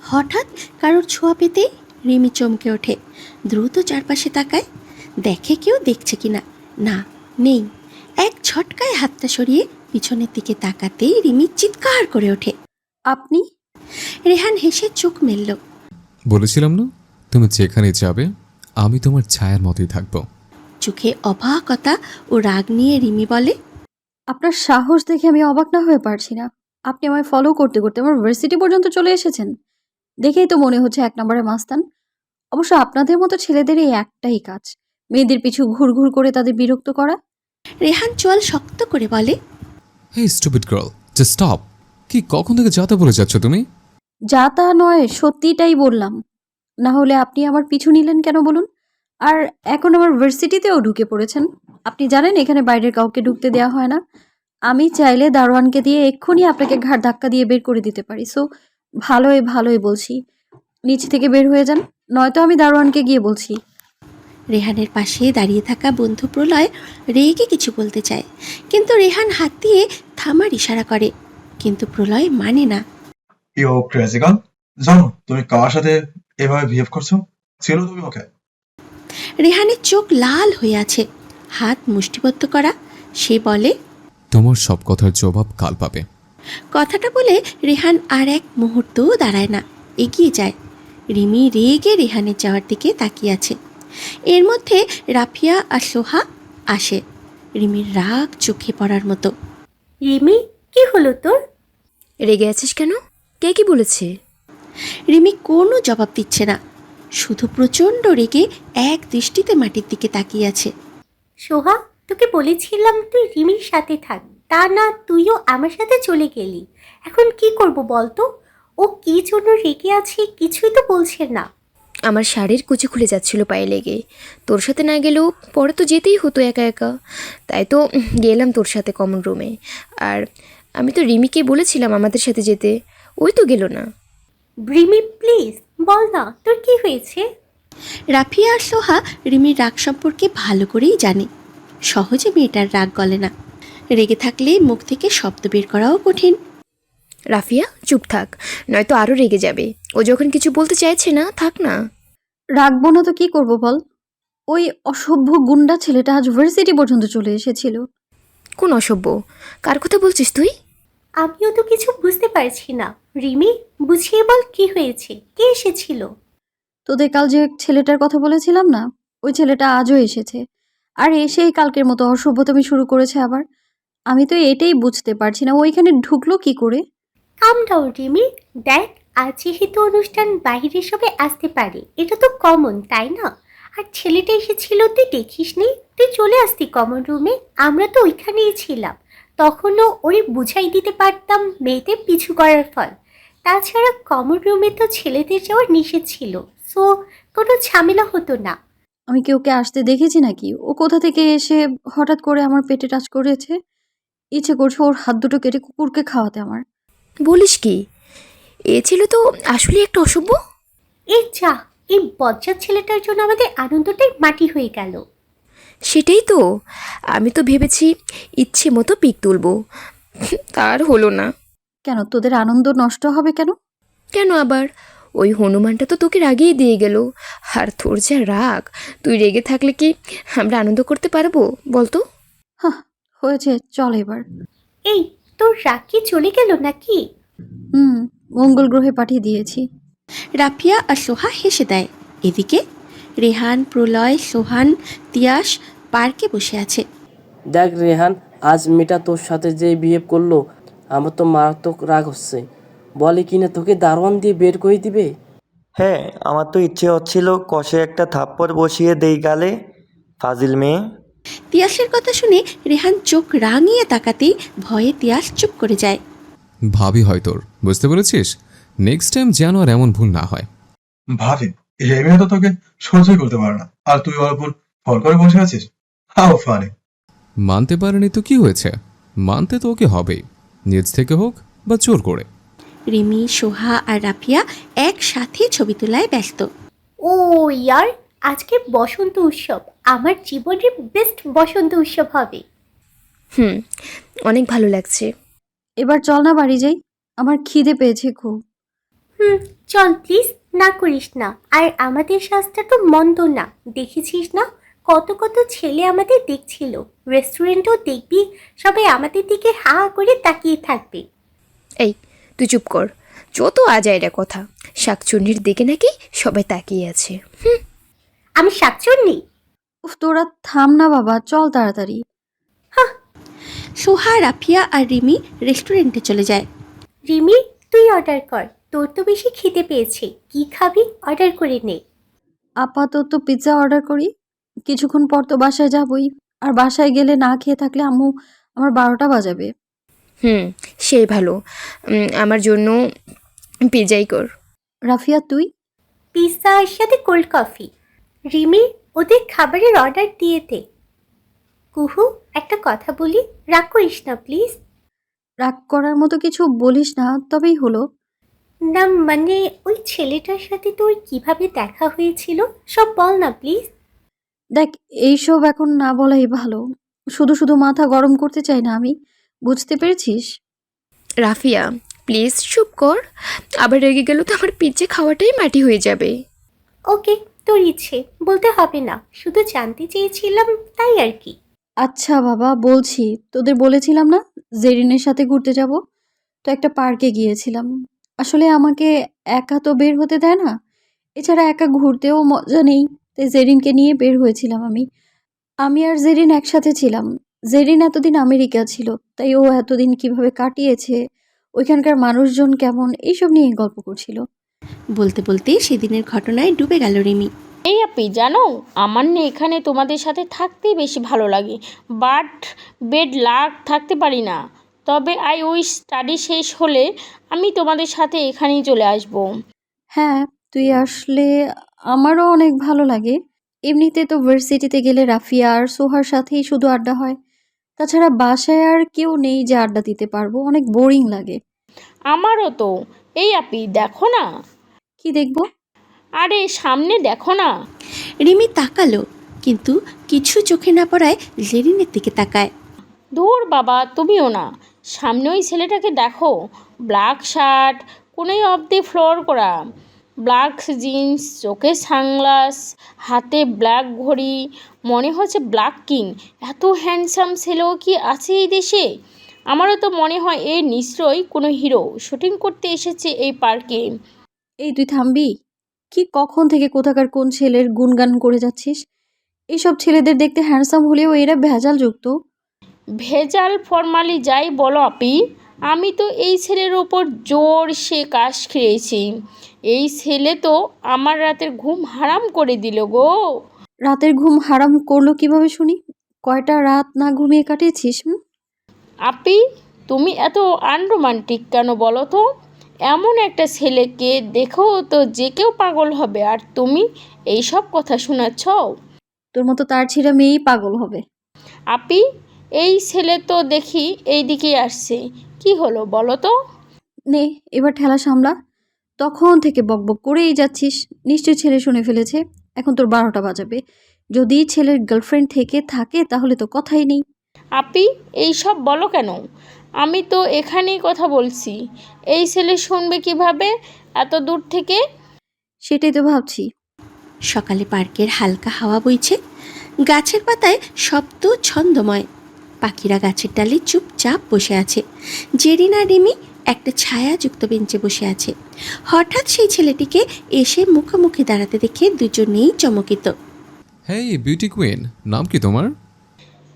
হঠাৎ কারোর ছোঁয়া পেতেই রিমি চমকে ওঠে। দ্রুত চারপাশে তাকায়, দেখে কেউ দেখছে কিনা। না, নেই। এক ঝটকায় হাতটা সরিয়ে পিছনের দিকে তাকাতেই রিমি চিৎকার করে ওঠে, আপনি? রেহান হেসে চোখ মেলল। বলেছিলাম না, তুমি যেখানে যাবে আমি তোমার ছায়ার মতোই থাকবো। চোখে অবাকতা ও রাগ নিয়ে রিমি বলে, আপনার সাহস দেখে আমি অবাক না হয়ে পারছি না। আপনি আমায় ফলো করতে করতে আমার ভার্সিটি পর্যন্ত চলে এসেছেন। দেখেই তো মনে হচ্ছে 1 নম্বরের মাস্তান। অবশ্য আপনাদের মতো ছেলেদের এই একটাই কাজ, মেয়েদের পিছু ঘুরঘুর করে তাদের বিরক্ত করা। রেহান চোয়াল শক্ত করে বলে, হে স্টুপিড গার্ল, জাস্ট স্টপ। কি কখন থেকে যাতা বলে যাচ্ছ তুমি? যা তা নয়, সত্যিটাই বললাম। না হলে আপনি আমার পিছু নিলেন কেন বলুন? আর এখন আমার ভার্সিটিতেও ঢুকে পড়েছেন। আপনি জানেন এখানে বাইরের কাউকে ঢুকতে দেওয়া হয় না। আমি চাইলে দারোয়ানকে দিয়ে এক্ষুনি আপনাকে ঘাড় ধাক্কা দিয়ে বের করে দিতে পারি। সো ভালোই ভালোই বলছি, নিচ থেকে বের হয়ে যান, নয়তো আমি দারোয়ানকে গিয়ে বলছি। রেহানের পাশে দাঁড়িয়ে থাকা বন্ধু প্রলয় রেগে কিছু বলতে চায়, কিন্তু রেহান হাত দিয়ে থামার ইশারা করে, কিন্তু প্রলয় মানে না। ইউ ক্রেজি গার্ল, জানো তুমি কার সাথে এভাবে বিহেভ করছো? ছিল তুমি ওকে? রেহানের চোখ লাল হয়ে আছে, হাত মুষ্টিবদ্ধ করা। সে বলে, তোমার সব কথার জবাব কাল পাবে। কথাটা বলে রেহান আর এক মুহূর্তও দাঁড়ায় না, এগিয়ে যায়। রিমি রেগে রেহানের যাওয়ার দিকে তাকিয়ে আছে। এর মধ্যে রাফিয়া আর সোহা আসে, রিমির রাগ চোখে পড়ার মতো। রিমি, কি হলো তোর? রেগে আছিস কেন? কে কি বলেছে? রিমি কোনো জবাব দিচ্ছে না, শুধু প্রচণ্ড রেগে এক দৃষ্টিতে মাটির দিকে তাকিয়ে আছে। সোহা, তোকে বলেছিলাম তুই রিমির সাথে থাক, তা না তুইও আমার সাথে চলে গেলি। এখন কি করব বলতো? ও কি জন্য রেগে আছে কিছুই তো বলছে না। আমার শাড়ির কুচি খুলে যাচ্ছিল পায়ে লেগে। তোর সাথে না গেলেও পরে তো যেতেই হতো একা একা, তাই তো গেলাম তোর সাথে কমন রুমে। আর আমি তো রিমিকে বলেছিলাম আমাদের সাথে যেতে, ওই তো গেল না। রিমি প্লিজ বল না তোর কি হয়েছে। রাফিয়া আর সোহা রিমির রাগ সম্পর্কে ভালো করেই জানে, সহজে মেয়েটার রাগ গলে না। রেগে থাকলে মুখ থেকে শব্দ বের করাও কঠিন। রাফিয়া চুপ থাক, নয়তো আরও রেগে যাবে। ও যখন কিছু বলতে চাইছে না, থাক না। রাখবো না তো কি করব বল? ওই অসভ্য গুন্ডা ছেলেটা আজ ভার্সিটি পর্যন্ত চলে এসেছিল। কোন অসভ্য? কার কথা বলছিস তুই? আমিও তো কিছু বুঝতে পারছি না। রিমি, বুঝিয়ে বল কি হয়েছে, কে এসেছিল? তোদের কাল যে ছেলেটার কথা বলেছিলাম না, ওই ছেলেটা আজও এসেছে। আর এসেই কালকের মতো অসভ্যতামি শুরু করেছে আবার। আমি তো এটাই বুঝতে পারছি না, ওইখানে ঢুকলো কি করে। কাম ডাউন রিমি, দেখ আজ যেহেতু অনুষ্ঠান বাইরে সবাই আসতে পারে, এটা তো কমন তাই না? আর ছেলেটা এসেছিল তুই দেখিসনি? তুই চলে আসতি কমন রুমে, আমরা তো ওইখানেই ছিলাম। তখনও ওরে বুঝাই দিতে পারতাম মেয়েদের পিছু করার ফল। তাছাড়া কমন রুমে তো ছেলেদের যাওয়ার নিষেধ ছিল, সো কোনো ঝামেলা হতো না। আমি কি ওকে আসতে দেখেছি নাকি? ও কোথা থেকে এসে হঠাৎ করে আমার পেটে টাচ করেছে। ইচ্ছে করছে ওর হাত দুটো কেটে কুকুরকে খাওয়াতে আমার। বলিস কি? এ ছিল তো আসলে একটা অসভ্য। এই যা, এই বজ্জাত ছেলেটার জন্য আমাদের আনন্দটাই মাটি হয়ে গেল। সেটাই তো, আমি তো ভেবেছি ইচ্ছে মতো পিক তুলবো, তার হলো না। কেন তোদের আনন্দ নষ্ট হবে কেন? কেন আবার? ওই হনুমানটা তো তোকে রাগিয়ে দিয়ে গেল। আর তোর যা রাগ, তুই রেগে থাকলে কি আমরা আনন্দ করতে পারবো বলতো? হ্যাঁ, হয়েছে, চল এবার। এই, তোর রাগ কি চলে গেল নাকি? মঙ্গল গ্রহে পাঠিয়ে দিয়েছি। রাফিয়া আর সোহা হেসে দেয়। এদিকে রেহান, প্রলয়, সোহান, তিয়াস পার্কে বসে আছে। দেখ রেহান, আজ মেয়েটা তোর সাথে যে বিহেভ করলো, আমার তো মারাত্মক রাগ হচ্ছে। বলে কিনা তোকে দারোয়ান দিয়ে বের করে দিবে। হ্যাঁ, আমার তো ইচ্ছে হচ্ছিল কষে একটা থাপ্পড় বসিয়ে দেই গালে। ফাজিল মেয়ে। তিয়াসের কথা শুনে রেহান চোখ রাঙিয়ে তাকাতেই ভয়ে তিয়াস চুপ করে যায়। ভাবি হয় তোর, বুঝতে পেরেছিস? নেক্সট টাইম যেন আর এমন ভুল না হয়। ভাবি, এই মেয়ে তো তোকে সহ্যই করতে পারে না, আর তুই ওর উপর ফল করে বসে আছিস। How funny. মানতে পারেনি তো কি হয়েছে? মানতে তো ওকে হবেই, নিজ থেকে হোক বা জোর করে। রিমি, সোহা আর রাফিয়া একসাথে ছবি তোলায় ব্যস্ত। ও ইয়ার, আজকে বসন্ত উৎসব, আমার জীবনের বেস্ট বসন্ত উৎসব হবে। হুম, অনেক ভালো লাগছে। এবার চল না বাড়ি যাই, আমার খিদে পেয়েছে খুব। হুম, চল প্লিজ, না করিস না। আর আমাদের সাজটা তো মন্দ না, দেখেছিস না কত কত ছেলে আমাদের দেখছিল। রেস্টুরেন্টও দেখবি, সবাই আমাদের দিকে হা করে তাকিয়ে থাকবে। এই, তুই চুপ কর। যত আজাইরা কথা। শাকচুন্নির দিকে নাকি সবাই তাকিয়ে আছে। আমি শাকচুন্নি? উফ, তোরা থাম না বাবা, চল তাড়াতাড়ি। সোহা, রাফিয়া আর রিমি রেস্টুরেন্টে চলে যায়। রিমি, তুই অর্ডার কর, তোর তো বেশি খিদে পেয়েছে। কি খাবি অর্ডার করে নে। আপাতত পিৎজা অর্ডার করি, কিছুক্ষণ পর তো বাসায় যাবই। আর বাসায় গেলে না খেয়ে থাকলে আম্মু আমার 12টা বাজাবে। হুম, সেই ভালো। আমার জন্য পিৎজাই কর। রাফিয়া তুই? পিৎজা এর সাথে কোল্ড কফি। রিমি, ওদের খাবারের অর্ডার দিয়ে দে। কুহু, একটা কথা বলি, রাগ করিস না প্লিজ। রাগ করার মতো কিছু বলিস না, তবেই হলো। না মানে, ওই ছেলেটার সাথে তোর কিভাবে দেখা হয়েছিল সব বল না প্লিজ। দেখ, এইসব এখন না বলাই ভালো। শুধু শুধু মাথা গরম করতে চাই না আমি, বুঝতে পেরেছিস? রাফিয়া, প্লিজ চুপ কর। আবার রেগে গেল তো আমার পিৎজা খাওয়াটাই মাটি হয়ে যাবে। ওকে, তোর ইচ্ছে, বলতে হবে না, শুধু জানতে চেয়েছিলাম তাই আর কি। আচ্ছা বাবা, বলছি। তোদের বলেছিলাম না জেরিনের সাথে ঘুরতে যাব, তো একটা পার্কে গিয়েছিলাম। আসলে আমাকে একা তো বের হতে দেয় না, এছাড়া একা ঘুরতেও মজা নেই। তাই জেরিনকে নিয়ে বের হয়েছিলাম আমি। আমি আর জেরিন একসাথে ছিলাম। জেরিন এতদিন আমেরিকা ছিল, তাই ও এতদিন কিভাবে কাটিয়েছে, ওইখানকার মানুষজন কেমন, এইসব নিয়ে গল্প করছিল। বলতে বলতে সেদিনের ঘটনায় ডুবে গেল রিমি। এই আপি জানো, আমার না এখানে তোমাদের সাথে থাকতেই বেশি ভালো লাগে, বাট বেড লাগ থাকতে পারি না। তবে আই উইশ স্টাডি শেষ হলে আমি তোমাদের সাথে এখানেই চলে আসবো। হ্যাঁ, তুই আসলে আমারও অনেক ভালো লাগে। এমনিতে তো ভার্সিটিতে গেলে রাফিয়া আর সোহার সাথেই শুধু আড্ডা হয়। তাছাড়া বাসায় আর কেউ নেই যে আড্ডা দিতে পারবো, অনেক বোরিং লাগে। আমারও তো। এই আপি দেখো না, কি দেখবো? আরে সামনে দেখো না। রিমি তাকালো, কিন্তু কিছু চোখে না পড়ায় জেরিনের দিকে তাকায়। ধুর বাবা, তুমিও না। সামনে ওই ছেলেটাকে দেখো, ব্ল্যাক শার্ট, কোনোই অফ দি ফ্লোর করা, ব্ল্যাক জিন্স, চোখে সানগ্লাস, হাতে ব্ল্যাক ঘড়ি, মনে হচ্ছে ব্ল্যাক কিং। এত হ্যান্ডসাম ছেলেও কি আছে এই দেশে? আমারও তো মনে হয় এ নিশ্চয়ই কোনো হিরো শুটিং করতে এসেছে এই পার্কে। এই তুই থামবি? কি কখন থেকে কোথাকার কোন ছেলের গুণগান করে যাচ্ছিস? এইসব ছেলেদের দেখতে হ্যান্ডসাম হলেও এরা ভেজাল যুক্ত। ভেজাল ফরমালি যাই বলো আপি, আমি তো এই ছেলের ওপর জোর সে কাশ খেয়েছি। এই ছেলে তো আমার রাতের ঘুম হারাম করে দিল গো। রাতের ঘুম হারাম করলো কিভাবে শুনি? কয়টা রাত না ঘুমিয়ে কাটিয়েছিস? আপি, তুমি এত আনরোমান্টিক কেন বলো তো? এমন একটা ছেলেকে দেখো তো যে কেউ পাগল হবে, আর তুমি এই সব কথা শোনাচ্ছ? তোর মতো তার ছিঁড়া মেয়েই পাগল হবে। আপি, এই ছেলে তো দেখি এই দিকেই আসছে, কি হলো বলো তো? নে, এবার ঠেলা সামলা। তখন থেকে বকবক করেই যাচ্ছিস, নিশ্চয়ই ছেলে শুনে ফেলেছে। এখন তোর 12টা বাজাবে। যদি ছেলের গার্লফ্রেন্ড থেকে থাকে তাহলে তো কথাই নেই। আপি, এই সব বলো কেন? আমি তো এখানেই কথা বলছি, এই ছেলে শুনবে কিভাবে এত দূর থেকে? সেটাই তো ভাবছি। সকালে পার্কের হালকা হাওয়া বইছে, গাছের পাতায় শব্দ ছন্দময়। পাখিরা গাছের ডালে চুপচাপ বসে আছে। জেরিন আর রিমি একটা ছায়াযুক্ত বেঞ্চে বসে আছে। হঠাৎ সেই ছেলেটিকে এসে মুখোমুখি দাঁড়াতে দেখে দুজনেই চমকিত। হেই বিউটি কুইন, নাম কি তোমার?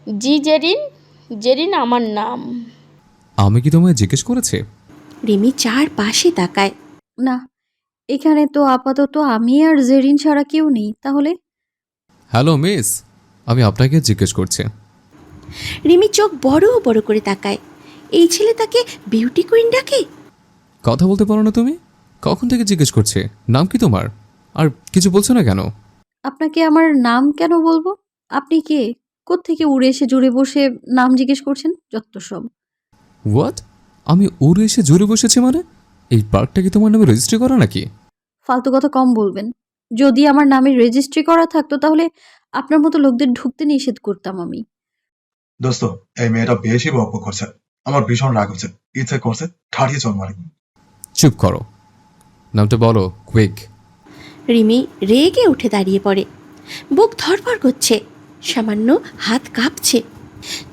জি জেরিন, জেরিন আমার নাম। আমি কি তোমায় জিজ্ঞেস করেছি? রিমি চারপাশে তাকায়। না, এখানে তো আপাতত আমি আর জেরিন ছাড়া কেউ নেই। তাহলে হ্যালো মিস, আমি আপনাকে জিজ্ঞেস করছি। রিমি চোখ বড় বড় করে তাকায়। এই ছেলে তাকে বিউটি কুইন ডাকে। কথা বলতে পারো না তুমি? কখন থেকে জিজ্ঞেস করছে নাম কি তোমার, আর কিছু বলছো না কেন? আপনাকে আমার নাম কেন বলবো? আপনি কে? কোত্থেকে উড়ে এসে জুড়ে বসে নাম জিজ্ঞেস করছেন? যত সব। হোয়াট? আমি উড়ে এসে জুড়ে বসেছি মানে? এই পার্কটা কি তোমার নামে রেজিস্ট্রি করা নাকি? ফালতু কথা কম বলবেন। যদি আমার নামে রেজিস্ট্রি করা থাকতো তাহলে আপনার মতো লোকদের ঢুকতে নিষেধ করতাম আমি। দোস্ত, এই মেয়েটা বেশি বকবক করছে। আমার ভীষণ রাগ হচ্ছে, ইচ্ছে করছে ঠাড়িয়ে চল মারি। চুপ করো, নামটা বলো কুইক। রিমি রেগে উঠে দাঁড়িয়ে পড়ে। বুক ধড়ফড় করছে, সামান্য হাত কাঁপছে,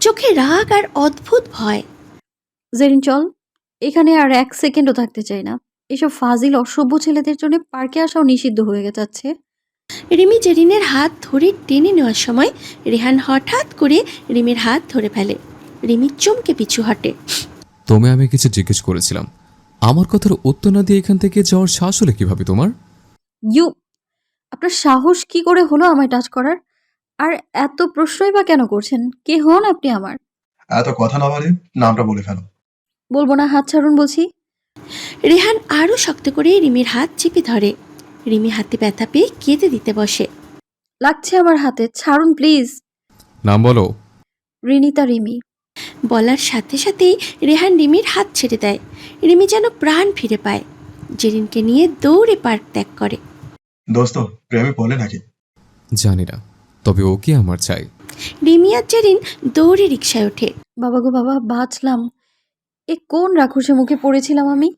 চোখে রাগ আর অদ্ভুত ভয়। জেরিন চল, এখানে আর 1 সেকেন্ডও থাকতে চাই না। এসব ফাজিল অসভ্য ছেলেদের জন্য পার্কে আসাও নিষিদ্ধ হয়ে যাচ্ছে। রিমি জেরিনের হাত ধরে টেনে নেওয়ার সময় রেহান হঠাৎ করে রিমির হাত ধরে ফেলে। রিমি চমকে পিছু হটে। তোমায় আমি কিছু জিজ্ঞেস করেছিলাম, আমার কথার উত্তর না দিয়ে এখান থেকে যাওয়ার সাহস হলে কিভাবে তোমার? ইউ, আপনার সাহস কি করে হলো আমায় টাচ করার? আর এত প্রশ্নই বা কেন করছেন? কে হন আপনি আমার? এত কথা না বলে নামটা বলে ফেলো। বলবো না, হাত ছাড়ুন বলছি। রেহান আরও শক্ত করে রিমির হাত চেপে ধরে। রিমি হাতে ব্যথা পেয়ে কেঁদে দিতে বসে। লাগছে আমার হাতে, ছাড়ুন প্লিজ। নাম বলো। রিনিতা রিমি। বলার সাথে সাথেই রেহান রিমির হাত ছেড়ে দেয়। রিমি যেন প্রাণ ফিরে পায়। জেরিনকে নিয়ে দৌড়ে পার্ক ত্যাগ করে। দোস্ত, প্রেমে পড়লে নাকি? জানি না, তবে ওকে আমার চাই। রিমি আর জেরিন দৌড়ে রিকশায় ওঠে। বাবা গো বাবা, বাঁচলাম। এ কোন রাক্ষসে মুখে পড়েছিলাম আমি?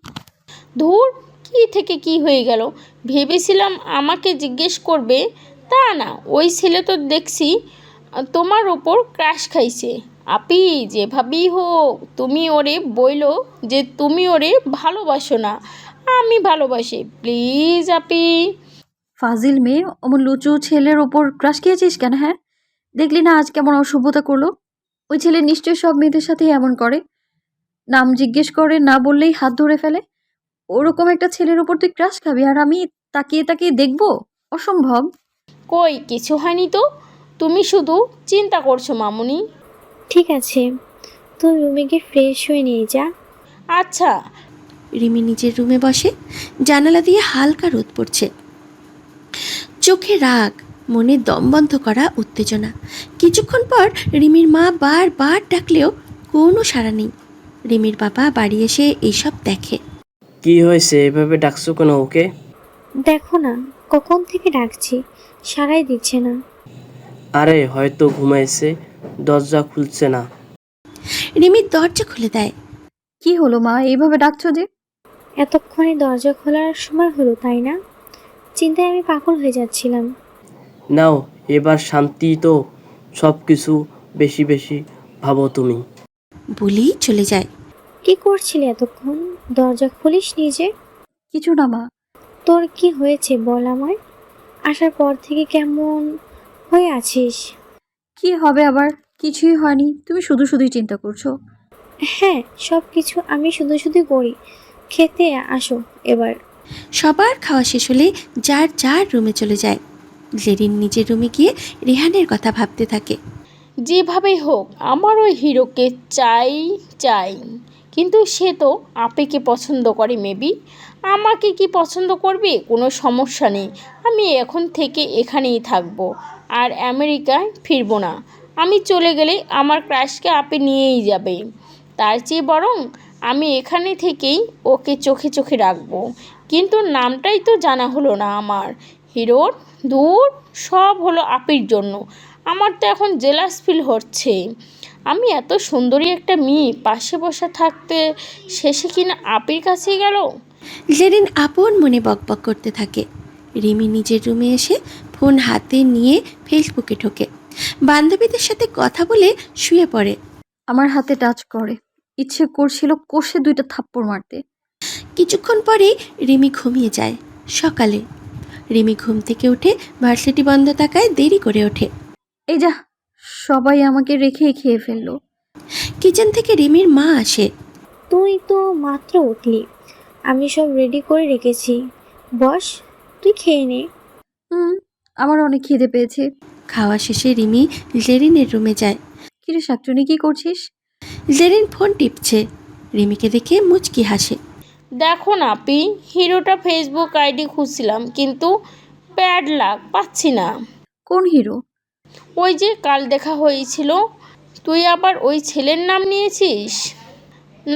ধুর, কি থেকে কি হয়ে গেল। ভেবেছিলাম আমাকে জিজ্ঞেস করবে, তা না, ওই ছেলে তো দেখছি তোমার ওপর ক্রাশ খাইছে। আপি, যেভাবেই হোক তুমি ওরে বইলো যে তুমি ওরে ভালোবাসো না, আমি ভালোবাসি, প্লিজ আপি। ফাজিল মেয়ে, অমন লুচু ছেলের ওপর ক্রাশ খেয়েছিস কেন? হ্যাঁ, দেখলি না আজ কেমন অসভ্যতা করলো? ওই ছেলে নিশ্চয়ই সব মেয়েদের সাথেই এমন করে। নাম জিজ্ঞেস করে না বললেই হাত ধরে ফেলে। ওরকম একটা ছেলের ওপর তুই ক্রাশ খাবি আর আমি তাকিয়ে তাকিয়ে দেখবো? অসম্ভব। কই, কিছু হয়নি তো, তুমি শুধু চিন্তা করছো মামুনি। ঠিক আছে, তুই রুমে গিয়ে ফ্রেশ হয়ে নিয়ে যা। আচ্ছা। রিমি নিজের রুমে বসে। জানালা দিয়ে হালকা রোদ পড়ছে। চোখে রাগ, মনে দম বন্ধ করা উত্তেজনা। কিছুক্ষণ পর রিমির মা বারবার ডাকলেও কোনো সাড়া নেই। রিমির বাবা বাড়ি এসে এইসব দেখে। কি হয়েছে, এভাবে ডাকছো কেন ওকে? দেখো না, কখন থেকে ডাকছি, সারাই দিচ্ছে না। আরে হয়তো ঘুমাইছে, দরজা খুলছে না। রিমির দরজা খুলে দেয়। কি হলো মা, এইভাবে ডাকছো যে? এতক্ষণে দরজা খোলার সময় হলো, তাই না? চিন্তায় আমি পাগল হয়ে যাচ্ছিলাম। নাও, এবার শান্তি তো। সব কিছু বেশি বেশি ভাবো তুমি। বলেই চলে যায়। কি করছিলি এতক্ষণ? দরজা খুলিস নিজে। কিছু না মা। তোর কি হয়েছে বল আমায়। আসার পর থেকে কেমন হয়ে আছিস? কি হবে আবার? কিছুই হয়নি, তুমি শুধু শুধুই চিন্তা করছো। হ্যাঁ, সব কিছু আমি শুধু শুধু করি। খেতে আসো এবার। সবার খাওয়া শেষ হলে যার যার রুমে চলে যায়। জেরিন নিজের রুমে গিয়ে রেহানের কথা ভাবতে থাকে। যেভাবেই হোক আমার ওই হিরোকে চাই চাই, কিন্তু সে তো আপিকে পছন্দ করে। মেবি আমাকে কি পছন্দ করবে, কোনো সমস্যা নেই, আমি এখন থেকে এখানেই থাকবো আর আমেরিকায় ফিরবো না। আমি চলে গেলে আমার ক্রাশকে আপি নিয়েই যাবে। তার চেয়ে বরং আমি এখানে থেকেই ওকে চোখে চোখে রাখবো। কিন্তু নামটাই তো জানা হলো না আমার হিরোর। দূর, সব হলো আপির জন্য। আমার তো এখন জেলাস ফিল হচ্ছে। আমি এত সুন্দরী একটা মেয়ে পাশে বসে থাকতে শেষে কিনা আপির কাছে গেল। জেরিন আপন মনে বকবক করতে থাকে। রিমি নিজের রুমে এসে ফোন হাতে নিয়ে ফেসবুকে ঢোকে। বান্ধবীদের সাথে কথা বলে শুয়ে পড়ে। আমার হাতে টাচ করে, ইচ্ছে করছিল কষে 2টা থাপ্পড় মারতে। কিছুক্ষণ পরেই রিমি ঘুমিয়ে যায়। সকালে রিমি ঘুম থেকে উঠে ভার্সিটি বন্ধ থাকায় দেরি করে ওঠে। এই যা, সবাই আমাকে রেখেই খেয়ে ফেললো। কিচেন থেকে রিমির মা আসে। তুই তো মাত্র উঠলি, আমি সব রেডি করে রেখেছি, বস, তুই খেয়ে নে। আমার অনেক খিদে পেয়েছে। খাওয়া শেষে রিমি জেরিনের রুমে যায়। কিরে শাকচুনি, কি করছিস? জেরিন ফোন টিপছে। রিমিকে দেখে মুচকি হাসে। দেখো না আপি, হিরোটা ফেসবুক আইডি খুঁজছিলাম কিন্তু প্যাড লাগ পাচ্ছি না। কোন হিরো? ওই যে কাল দেখা হয়েছিল। তুই আবার ওই ছেলের নাম নিয়েছিস?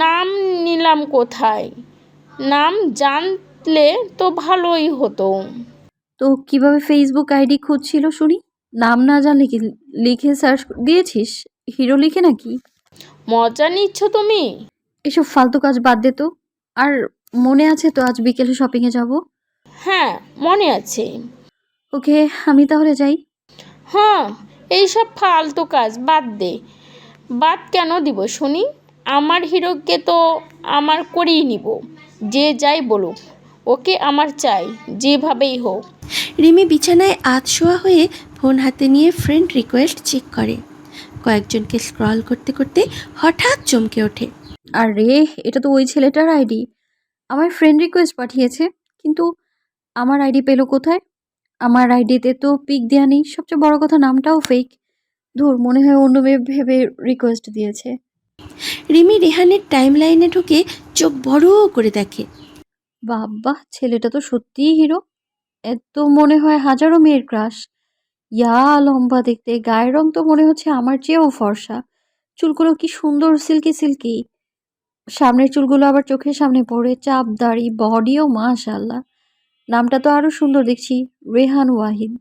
নাম নিলাম কোথায়, নাম জানলে তো ভালোই হতো। তো কিভাবে ফেসবুক আইডি খুঁজছিল শুনি? নাম না জানলে কি লিখে সার্চ দিয়েছিস? হিরো লিখে নাকি? মজা নিচ্ছ তুমি? এসব ফালতু কাজ বাদ দে তো। আর মনে আছে তো আজ বিকেলে শপিংয়ে যাব? হ্যাঁ, মনে আছে। ওকে, আমি তাহলে যাই। হ্যাঁ, এইসব ফালতু কাজ বাদ দে। বাদ কেন দিব শুনি? আমার হিরোকে তো আমার করেই নিব, যে যাই বলুক। ওকে আমার চাই, যেভাবেই হোক। রিমি বিছানায় আধশোয়া হয়ে ফোন হাতে নিয়ে ফ্রেন্ড রিকোয়েস্ট চেক করে। কয়েকজনকে স্ক্রল করতে করতে হঠাৎ চমকে ওঠে। আর রে, এটা তো ওই ছেলেটার আইডি। আমার ফ্রেন্ড রিকোয়েস্ট পাঠিয়েছে, কিন্তু আমার আইডি পেলো কোথায়? আমার আইডিতে তো পিক দেয়া নেই, সবচেয়ে বড় কথা নামটাও ফেক। ধুর, মনে হয় অন্য মেয়ে ভেবে রিকোয়েস্ট দিয়েছে। রিমি রেহানের টাইম লাইনে ঢুকে চোখ বড় করে দেখে। বাবা, ছেলেটা তো সত্যিই হিরো। এত মনে হয় হাজারো মেয়ের ক্রাশ। ইয়া লম্বা দেখতে, গায়ের রং তো মনে হচ্ছে আমার চেয়েও ফর্সা। চুলগুলো কি সুন্দর সিল্কি সিল্কি। সামনের চুলগুলো আবার চোখের সামনে পড়ে, চাপ দাড়ি, বডিও মাশাআল্লাহ। নামটা তো আরো সুন্দর দেখছি, রেহান ওয়াহিদ।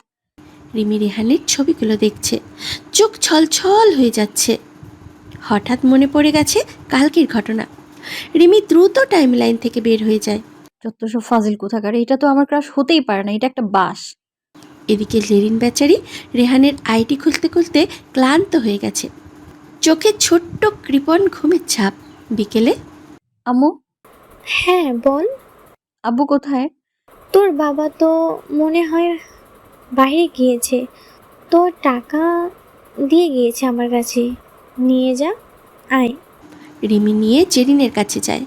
রিমি রেহানের ছবিগুলো দেখছে, চোখ ছলছল হয়ে যাচ্ছে। হঠাৎ মনে পড়ে গেছে কালকের ঘটনা। রিমি দ্রুত টাইম লাইন থেকে বের হয়ে যায়। যত সব ফাজিল কোথাকার, এটা তো আমার ক্রাশ হতেই পারে না, এটা একটা বাস। এদিকে জেরিন বেচারি রেহানের আইডি খুলতে খুলতে ক্লান্ত হয়ে গেছে। চোখে ছোট্ট কৃপণ ঘুমের ছাপ। বিকেলে আম্মু, হ্যাঁ বল। আব্বু কোথায়? তোর বাবা তো মনে হয় বাইরে গিয়েছে। তোর টাকা দিয়ে গিয়েছে আমার কাছে, নিয়ে যা। আয়। রিমি নিয়ে জেরিনের কাছে যায়।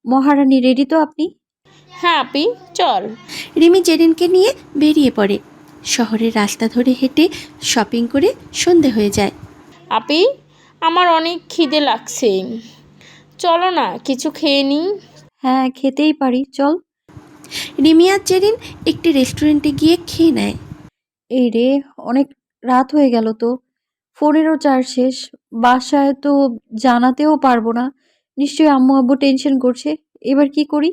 মহারানী রেডি তো আপনি? হ্যাঁ আপি, চল। রিমি জেরিনকে নিয়ে বেরিয়ে পড়ে। শহরের রাস্তা ধরে হেঁটে শপিং করে সন্ধে হয়ে যায়। আপি, আমার অনেক খিদে লাগছে, চলো না কিছু খেয়ে নিই। হ্যাঁ, খেতেই পারি, চল। রিমি আর জেরিন একটি রেস্টুরেন্টে গিয়ে খেয়ে নেয়। এই রে, অনেক রাত হয়ে গেল তো। ফোনেরও চার্জ শেষ। বাসায় তো জানাতেও পারবো না। নিশ্চয়ই আম্মু আব্বু টেনশন করছে। এবার কি করি?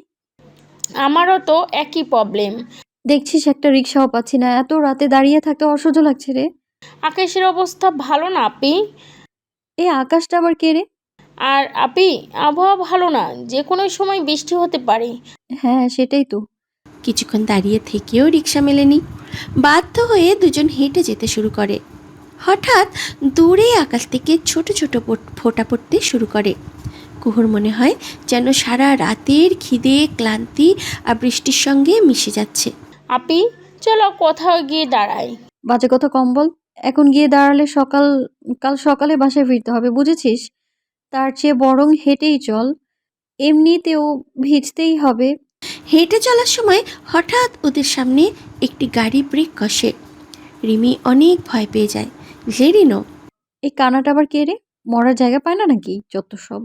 আমারও তো একই প্রবলেম। দেখছিস, একটা রিক্সাও পাচ্ছি না। এত রাতে দাঁড়িয়ে থাকতে অসহ্য লাগছে রে। আকাশের অবস্থা ভালো না আপি। এই আকাশটা আবার কে রে? আর আপি, আবহাওয়া ভালো না, যে কোনো সময় বৃষ্টি হতে পারে। হ্যাঁ, সেটাই তো। কিছুক্ষণ দাঁড়িয়ে থেকেও রিক্সা মেলেনি। বাধ্য হয়ে দুজন হেঁটে যেতে শুরু করে। হঠাৎ দূরে আকাশ থেকে ছোট ছোট ফোঁটা পড়তে শুরু করে। কুহুর মনে হয় যেন সারা রাতের খিদে, ক্লান্তি আর বৃষ্টির সঙ্গে মিশে যাচ্ছে। আপি, চলো কোথাও গিয়ে দাঁড়াই। বাজে কথা কম বল। এখন গিয়ে দাঁড়ালে কাল সকালে বাসায় ফিরতে হবে, বুঝেছিস? তার চেয়ে বরং হেঁটেই চল। এমনিতেও ভিজতেই হবে। হেঁটে চলার সময় হঠাৎ ওদের সামনে একটি গাড়ি ব্রেক কষে। রিমি অনেক ভয় পেয়ে যায়। জেরিনও। এই কানাটা আবার কে রে? মরার জায়গা পায় না নাকি? যত সব।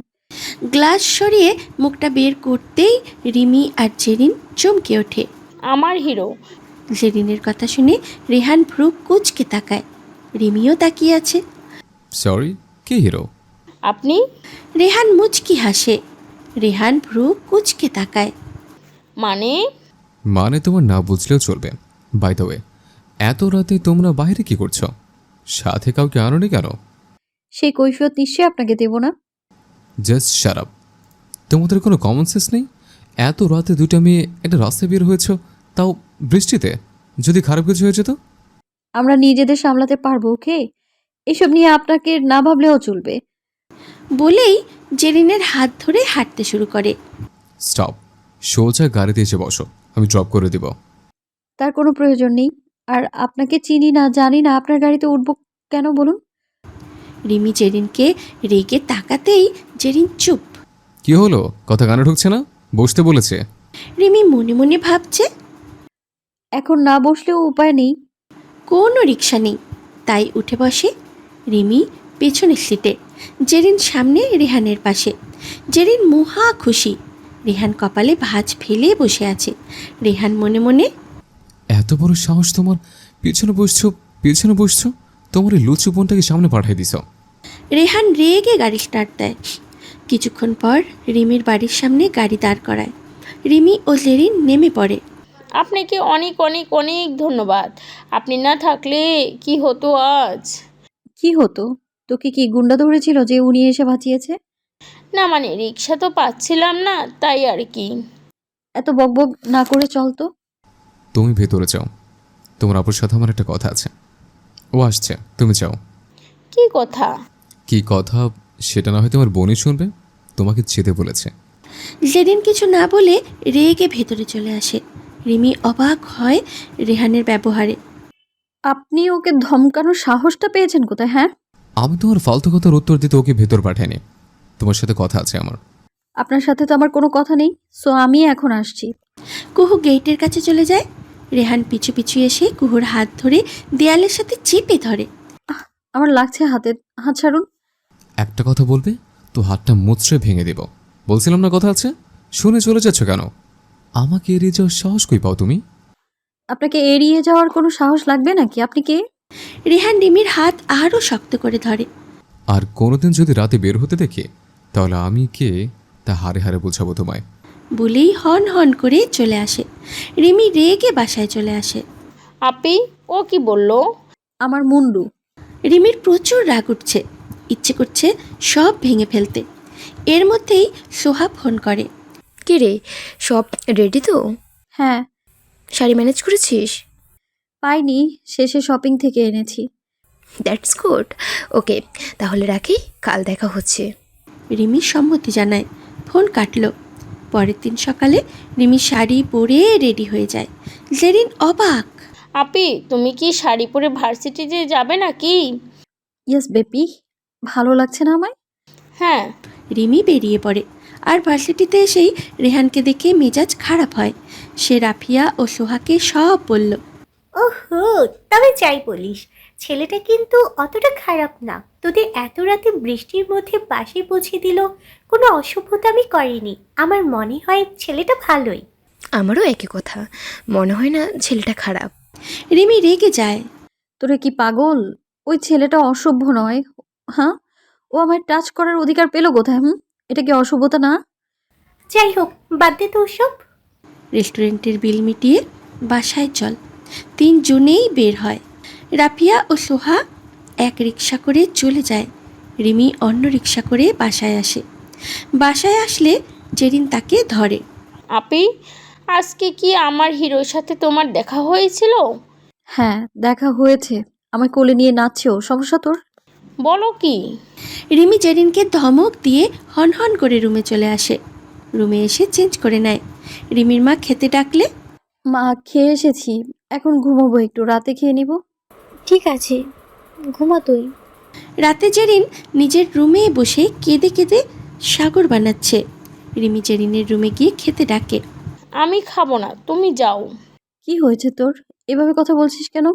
গ্লাস সরিয়ে মুখটা বের করতেই রিমি আর জেরিন চমকে ওঠে। আমার হিরো। জেরিনের কথা শুনে রেহান ভ্রু কুঁচকে তাকায়। রিমিও তাকিয়ে আছে। সরি, কে হিরো? আপনি? রেহান মুচকি হাসে। রেহান ভ্রু কুঁচকে তাকায়। মানে তোমার না বুঝলেও চলবে। বাই দ্য ওয়ে, এত রাতে তোমরা বাইরে কি করছো? সাথে কাউকে আনোনি কেন? সেই কৈফিয়ত নিশ্চয়ই আপনাকে দেব না। Just shut up. তোমাদের কোনো কমন সেন্স নেই? এত রাতে দুটা মেয়ে একটা রাস্তায় বের হয়েছ, তাও বৃষ্টিতে। যদি খারাপ কিছু হয়ে যেত? আমরা নিজেদের সামলাতে পারবো, ওকে? এসব নিয়ে আপনাকে না ভাবলেও চলবে। বলেই জেরিনের হাত ধরে হাঁটতে শুরু করে। স্টপ, সোজা গাড়িতে এসে বসো, আমি ড্রপ করে দিব। তার কোনো প্রয়োজন নেই। আর আপনাকে চিনি না, জানি না, আপনার গাড়িতে উঠবো কেন বলুন? রিমি জেরিনকে রেগে তাকাতেই জেরিন চুপ। কি হলো? কথা কানে ঢুকছে না? বসতে বলেছে। রিমি মনে মনে ভাবছে, এখন না বসলেও উপায় নেই। কোনো রিক্সা নেই, তাই উঠে বসে। রিমি পেছনের সিটে, জেরিন সামনে রেহানের পাশে। জেরিন মহা খুশি। রেহান কপালে ভাঁজ ফেলে বসে আছে। রেহান মনে মনে, এত বড় সাহস তোমার! পেছনে বসছো। তোমার এই লুচু বোনটাকে সামনে পাঠিয়ে দিছ। রেহান রেগে গাড়ি স্টার্ট দেয়। কিছুক্ষণ পর রিমির বাড়ির সামনে গাড়ি দাঁড় করায়। রিমি ও জেরিন নেমে পড়ে। আপনাকে অনেক অনেক অনেক ধন্যবাদ। আপনি না থাকলে কি হতো আজ? কি হতো? তোকে কি গুন্ডা ধরেছিল যে উনি এসে বাঁচিয়েছে? না মানে রিক্সা তো পাচ্ছিলাম না, তাই আর কি। এত বকবক না করে চল তো। তুমি ভেতরে যাও, তোমার আপুর সাথে আমার একটা কথা আছে। ও আসছে, তুমি যাও। কি কথা? কি কথা সেটা না হয় তোমার বোনই শুনবে, তোমাকে যেতে বলেছে। জেরিন কিছু না বলে রেগে ভেতরে চলে আসে। রিমি অবাক হয় রেহানের ব্যবহারে। আপনি ওকে ধমকানোর সাহসটা পেয়েছেন কোথায়? হ্যাঁ, আমি তোমার ফালতু কথার উত্তর দিতে ওকে ভেতর পাঠাইনি, তোমার সাথে কথা আছে আমার। আপনার সাথে তো আমার কোনো কথা নেই, সো আমি এখন আসছি। কুহু গেটের কাছে চলে যায়। রেহান পিছু পিছু এসে কুহুর হাত ধরে দেয়ালের সাথে চেপে ধরে। আমার লাগছে হাতে, হাত ছাড়ুন। একটা কথা বলবে তো হাতটা মুচড়ে ভেঙে দেব। বলছিলাম না কথা আছে, শুনে চলে যাচ্ছ কেন? আমাকে এড়িয়ে যাওয়ার সাহস কই পাও তুমি? আপনাকে এড়িয়ে যাওয়ার কোনো সাহস লাগবে নাকি? আপনি কে? রেহান রিমির হাত আরও শক্ত করে ধরে। আর কোনোদিন যদি রাতে বের হতে দেখি তাহলে আমি কে তা হারে হারে বোঝাবো তোমায়। বলেই হন হন করে চলে আসে। রিমি রেগে বাসায় চলে আসে। আপি, ও কি বললো? আমার মুন্ডু। রিমির প্রচুর রাগ উঠছে, ইচ্ছে করছে সব ভেঙে ফেলতে। এর মধ্যেই সোহা ফোন করে। কে রে, সব রেডি তো? হ্যাঁ, শাড়ি ম্যানেজ করেছিস? পাইনি, শেষে শপিং থেকে এনেছি। That's good. ওকে, তাহলে রাখি, কাল দেখা হচ্ছে। রিমি সম্মতি জানায়। ফোন কাটলো। পরের দিন সকালে রিমি শাড়ি পরে রেডি হয়ে যায়। জেরিন অবাক। আপি, তুমি কি শাড়ি পরে ভার্সিটিতে যাবে নাকি? ইয়েস বেপি, ভালো লাগছে না আমায়? হ্যাঁ। রিমি বেরিয়ে পড়ে। আর ভার্সিটিতে এসেই রেহানকে দেখে মেজাজ খারাপ হয়। সে রাফিয়া ও সোহাকে সব বলল। ওহো, তবে যাই বলিস, ছেলেটা কিন্তু অতটা খারাপ না। তোদের এত রাতে বৃষ্টির মধ্যে বাসে পৌঁছে দিল, কোনো অসভ্যতামি করেনি। আমার মনে হয় ছেলেটা ভালোই। আমারও একই কথা, মনে হয় না ছেলেটা খারাপ। রিমি রেগে যায়। তোরে কি পাগল? ওই ছেলেটা অসভ্য নয়। হ্যাঁ, ও আমায় টাচ করার অধিকার পেলো কোথায়? এটা কি অসভ্যতা না? যাই হোক, বাদ দে তো ওসব। রেস্টুরেন্টের বিল মিটিয়ে বাসায় চল। 3 জনেই বের হয়। রাফিয়া ও সোহা এক রিক্সা করে চলে যায়। রিমি অন্য রিক্সা করে বাসায় আসে। বাসায় আসলে জেরিন তাকে ধরে। আপি, আজকে কি আমার হিরোর সাথে তোমার দেখা হয়েছিল? হ্যাঁ, দেখা হয়েছে। আমায় কোলে নিয়ে নাচছেও। সমস্যা তোর? বলো কি? রিমি জেরিনকে ধমক দিয়ে হনহন করে রুমে চলে আসে। রুমে এসে চেঞ্জ করে নেয়। রিমির মা খেতে ডাকলে। মা, খেয়ে এসেছি, এখন ঘুমাবো একটু, রাতে খেয়ে নিব। ঠিক আছে, ঘুমা তুই। রাতে জেরিন নিজের রুমে বসে কেঁদে কেঁদে সাগর বানাচ্ছে। রিমি জেরিনের রুমে গিয়ে খেতে ডাকে। আমি খাবো না, তুমি যাও। কি হয়েছে তোর? এভাবে কথা বলছিস কেন?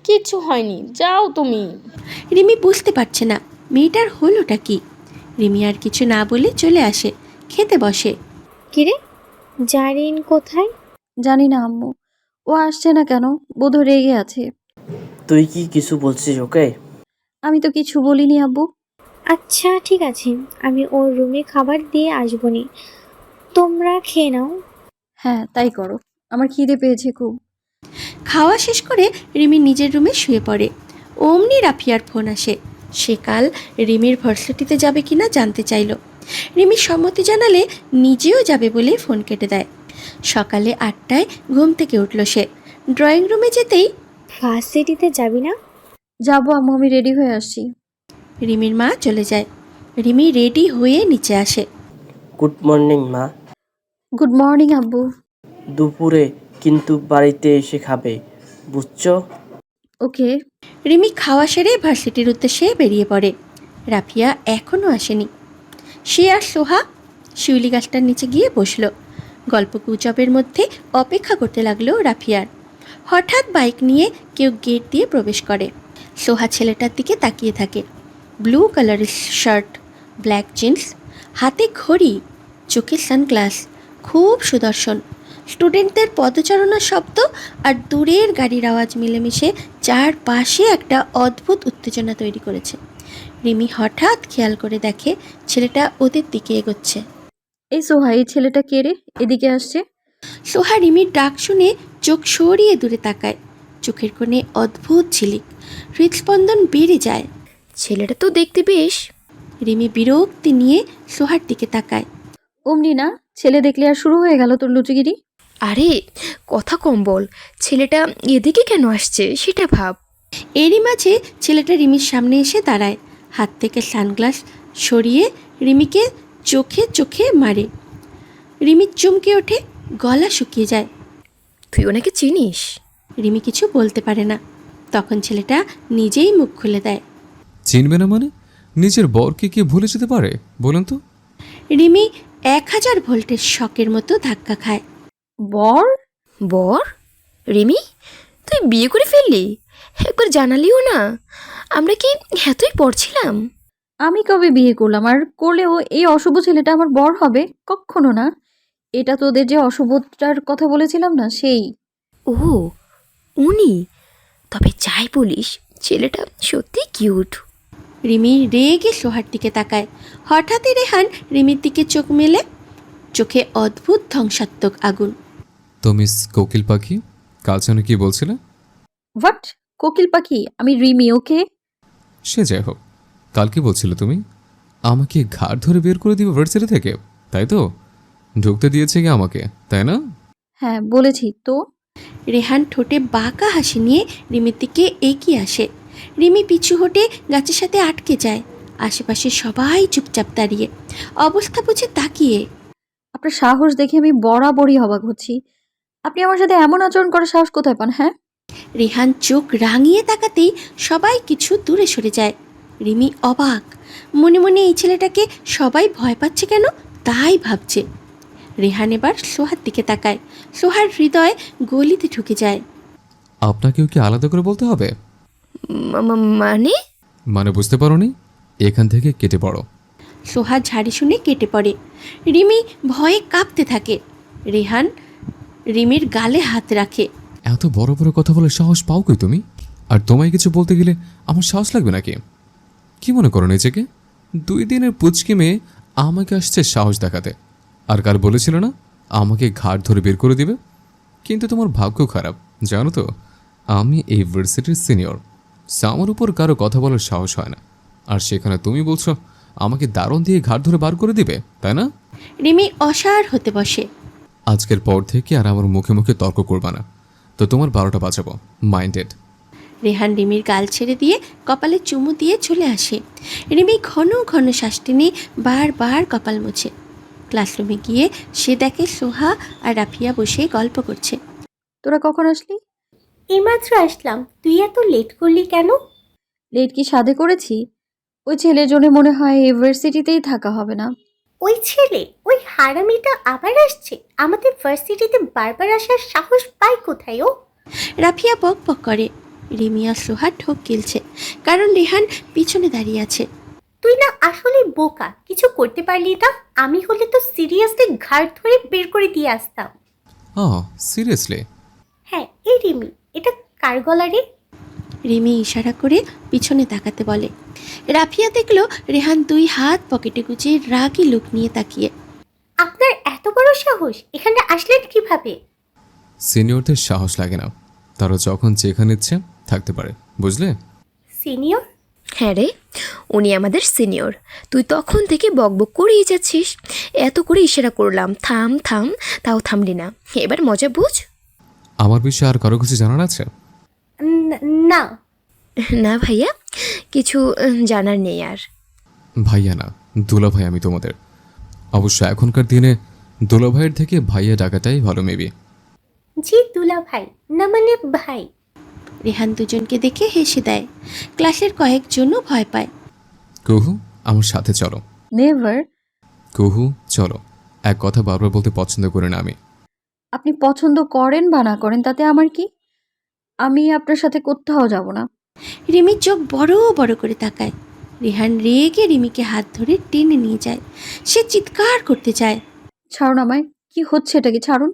কিচ্ছু হয়নি, যাও তুমি। রিমি বুঝতে পারছে না মেয়েটার হলোটা কি। রিমি আর কিছু না বলে চলে আসে, খেতে বসে। কিরে, জারিন কোথায়? জানি না আম্মু, ও আসছে না কেন, বোধহয় রেগে আছে। তুই কি কিছু বলছিস ওকে? আমি তো কিছু বলিনি আব্বু। আচ্ছা ঠিক আছে, আমি ওর রুমে খাবার দিয়ে আসবো নি, তোমরা খেয়ে নাও। হ্যাঁ, তাই করো, আমার খিদে পেয়েছে খুব। খাওয়া শেষ করে রিমি নিজের রুমে শুয়ে পড়ে। অমনি রাফিয়ার ফোন আসে। সে কাল রিমির ভার্সিটিতে যাবে কিনা জানতে চাইল। রিমি সম্মতি জানালে নিজেও যাবে বলে ফোন কেটে দেয়। সকালে 8টায় ঘুম থেকে উঠল সে। ড্রয়িং রুমে যেতেই ভার্সিটিতে যাবি না? যাবো আম্মু, আমি রেডি হয়ে আসছি। রিমির মা চলে যায়। রিমি রেডি হয়ে নিচে আসে। গুড মর্নিং মা। গুড মর্নিং আব্বু। দুপুরে কিন্তু বাড়িতে এসে খাবে, বুঝছো? ওকে। রিমি খাওয়া সেরে ভার্সিটির উদ্দেশ্যে বেরিয়ে পড়ে। রাফিয়া এখনও আসেনি। সে আর সোহা শিউলি গাছটার নিচে গিয়ে বসল। গল্প গুজবের মধ্যে অপেক্ষা করতে লাগলো রাফিয়ার। হঠাৎ বাইক নিয়ে কেউ গেট দিয়ে প্রবেশ করে। সোহা ছেলেটার দিকে তাকিয়ে থাকে। ব্লু কালারের শার্ট, ব্ল্যাক জিন্স, হাতে ঘড়ি, চোখে সানগ্লাস, খুব সুদর্শন। স্টুডেন্টদের পদচারণার শব্দ আর দূরের গাড়ির আওয়াজ মিলেমিশে চারপাশে একটা অদ্ভুত উত্তেজনা তৈরি করেছে। রিমি হঠাৎ খেয়াল করে দেখে ছেলেটা ওদের দিকে এগোচ্ছে। এই সোহা, এই ছেলেটা কে রে, এদিকে আসছে? সোহা রিমির ডাক শুনে চোখ সরিয়ে দূরে তাকায়। চোখের কোণে অদ্ভুত ঝিলিক, হৃদস্পন্দন বেড়ে যায়। ছেলেটা তো দেখতে বেশ। রিমি বিরক্তি নিয়ে সোহার দিকে তাকায়। অমনি না, ছেলে দেখলে আর শুরু হয়ে গেল তোর লুচুগিরি। আরে কথা কম বল, ছেলেটা এদিকে কেন আসছে সেটা ভাব। এরই মাঝে ছেলেটা রিমির সামনে এসে দাঁড়ায়, হাত থেকে সানগ্লাস সরিয়ে রিমিকে চোখে চোখে মারে। রিমি চমকে ওঠে, গলা শুকিয়ে যায়। তুই ওনাকে চিনিস? রিমি কিছু বলতে পারে না। তখন ছেলেটা নিজেই মুখ খুলে দেয়। চিনবে না মানে? নিজের বরকে কি ভুলে যেতে পারে বলুন তো? রিমি 1000 ভোল্টের শকের মতো ধাক্কা খায়। বর? বর? রিমি, তুই বিয়ে করে ফেললি? একবার জানালিও না। আমরা কি এতই পড়ছিলাম? আমি কবে বিয়ে করলাম? আর করলেও এই অশুভ ছেলেটা আমার বর হবে? কখনো না। এটা তোদের যে অশুভটার কথা বলেছিলাম না, সেই। ও উনি? তবে যাই বলিস, ছেলেটা সত্যি কিউট। রিমি রেগে সোহার দিকে তাকায়। হঠাৎই রেহান রিমির দিকে চোখ মেলে, চোখে অদ্ভুত ধ্বংসাত্মক আগুন। তো মিস কোকিল পাখি, কাল যেন কি বলছিলে? হোয়াট? কোকিল পাখি? আমি রিমি, ওকে? সে যাই হোক, কাল কি বলছিলে তুমি? আমাকে ঘাড় ধরে বের করে দিবে ভার্সিটি থেকে, তাই তো? ঢুকতে দিয়েছে কি আমাকে, তাই না? হ্যাঁ বলেছি তো। রেহান ঠোঁটে বাঁকা হাসি নিয়ে রিমির দিকে এগিয়ে আসে। রিমি পিছু হটে গাছের সাথে আটকে যায়। আশেপাশে সবাই চুপচাপ দাঁড়িয়ে, অবস্থা বুঝে তাকিয়ে। আপনার সাহস দেখে আমি বরাবরই অবাক হচ্ছি। আপনি আমার সাথে এমন আচরণ করার সাহস কোথায় পান, হ্যাঁ? রেহান চোখ রাঙিয়ে তাকাতেই সবাই কিছু দূরে সরে যায়। রিমি অবাক, মনে মনে এই ছেলেটাকে সবাই ভয় পাচ্ছে কেন তাই ভাবছে। রেহান এবার সোহার দিকে তাকায়। সোহার হৃদয় গলিতে ঢুকে যায়। আপনাকেও কি আলাদা করে বলতে হবে? মানে? মানে বুঝতে পারোনি? এখান থেকে কেটে পড়ো। সোহা ঝাড়ি শুনে কেটে পড়ে। রিমি ভয়ে কাঁপতে থাকে। রেহান রিমির গালে হাত রাখে। এত বড় বড় কথা বলে সাহস পাও কই তুমি? আর তোমায় কিছু বলতে গেলে আমার সাহস লাগবে নাকি? কি মনে করো নিজেকে? 2 দিনের পুচকি মেয়ে আমাকে আসছে সাহস দেখাতে। আর কার বলেছিল না আমাকে ঘাড় ধরে বের করে দিবে? কিন্তু তোমার ভাগ্য খারাপ জানো তো, আমি এই ভার্সিটির সিনিয়র। আমার উপর কারো কথা বলার সাহস হয় না। আর সেখানে তুমি বলছো আমাকে দারুণ দিয়ে ঘাড় ধরে বার করে দিবে, তাই না? রিমি অসাড় হতে বসে। আজকের পর থেকে আর আমার মুখে মুখে তর্ক করবা না, তো তোমার 12টা বাজাবো, মাইন্ডেড? রেহান রিমির গাল ছেড়ে দিয়ে কপালে চুমু দিয়ে চলে আসে। রিমি ঘন ঘন শ্বাস টেনে বারবার কপাল মোছে। ক্লাসরুমে গিয়ে সে দেখে সোহা আর রাফিয়া বসে গল্প করছে। তোরা কখন আসলি? এইমাত্র আসলাম। তুই এত লেট করলি কেন? লেট কি সাধে করেছি? ওই ছেলের জন্য মনে হয় ইউনিভার্সিটিতেই থাকা হবে না। ওই ছেলে, ওই হারামিটা আবার আসছে। আমাদের ভার্সিটিতে বারবার আসার সাহস পায় কোথায় ও? রাফিয়া বক বক করে। রিমি আর সোহা ঠোক গিলছে, কারণ রেহান পিছনে দাঁড়িয়ে আছে। তুই না আসলে বোকা, কিছু করতে পারলি না। আমি হলে তো সিরিয়াসলি ঘাড় ধরে বের করে দিয়ে আসতাম। সিরিয়াসলি? হ্যাঁ, এই রিমি, এটা কার গলা রে? রিমি ইশারা করে পিছনে তাকাতে বলে। রাফিয়া দেখলো রেহান 2 হাত পকেটে গুজে রাগী লুক নিয়ে তাকিয়ে। আপনার এত বড় সাহস, এখানে আসলেন কিভাবে? সিনিয়রদের সাহস লাগে না, তারা যখন যেখানে ইচ্ছে থাকতে পারে, বুঝলে? সিনিয়র? হ্যাঁ রে, উনি আমাদের সিনিয়র। তুই তখন থেকে বকবক করেই যাচ্ছিস। এত করে ইশারা করলাম থাম থাম, তাও থামলি না। এবার মজা বুঝ। আমার বিষয়ে আর কারো কিছু জানার আছে? না। না ভাইয়া, কিছু জানার নেই আর। ভাইয়া না, দুলা ভাই আমি তোমাদের। অবশ্য এখনকার দিনে দুলা ভাইয়ের থেকে ভাইয়া ডাকাটাই ভালো মেবি। জি দুলা ভাই, না মানে ভাই। রেহান দুজনকে দেখে হেসে দেয়। ক্লাসের কয়েকজনও ভয় পায়। কুহু, আমার সাথে চলো। নেভার। কুহু চলো, এক কথা বারবার বলতে পছন্দ করি না আমি। আপনি পছন্দ করেন বা না করেন তাতে আমার কি? আমি আপনার সাথে কোথাও যাব না। রিমির চোখ বড় বড় করে তাকায়। রেহান রেগে রিমিকে হাত ধরে টেনে নিয়ে যায়। সে চিৎকার করতে চায়, ছাড়ুন আমায়। কি হচ্ছে এটা? কি ছাড়ুন।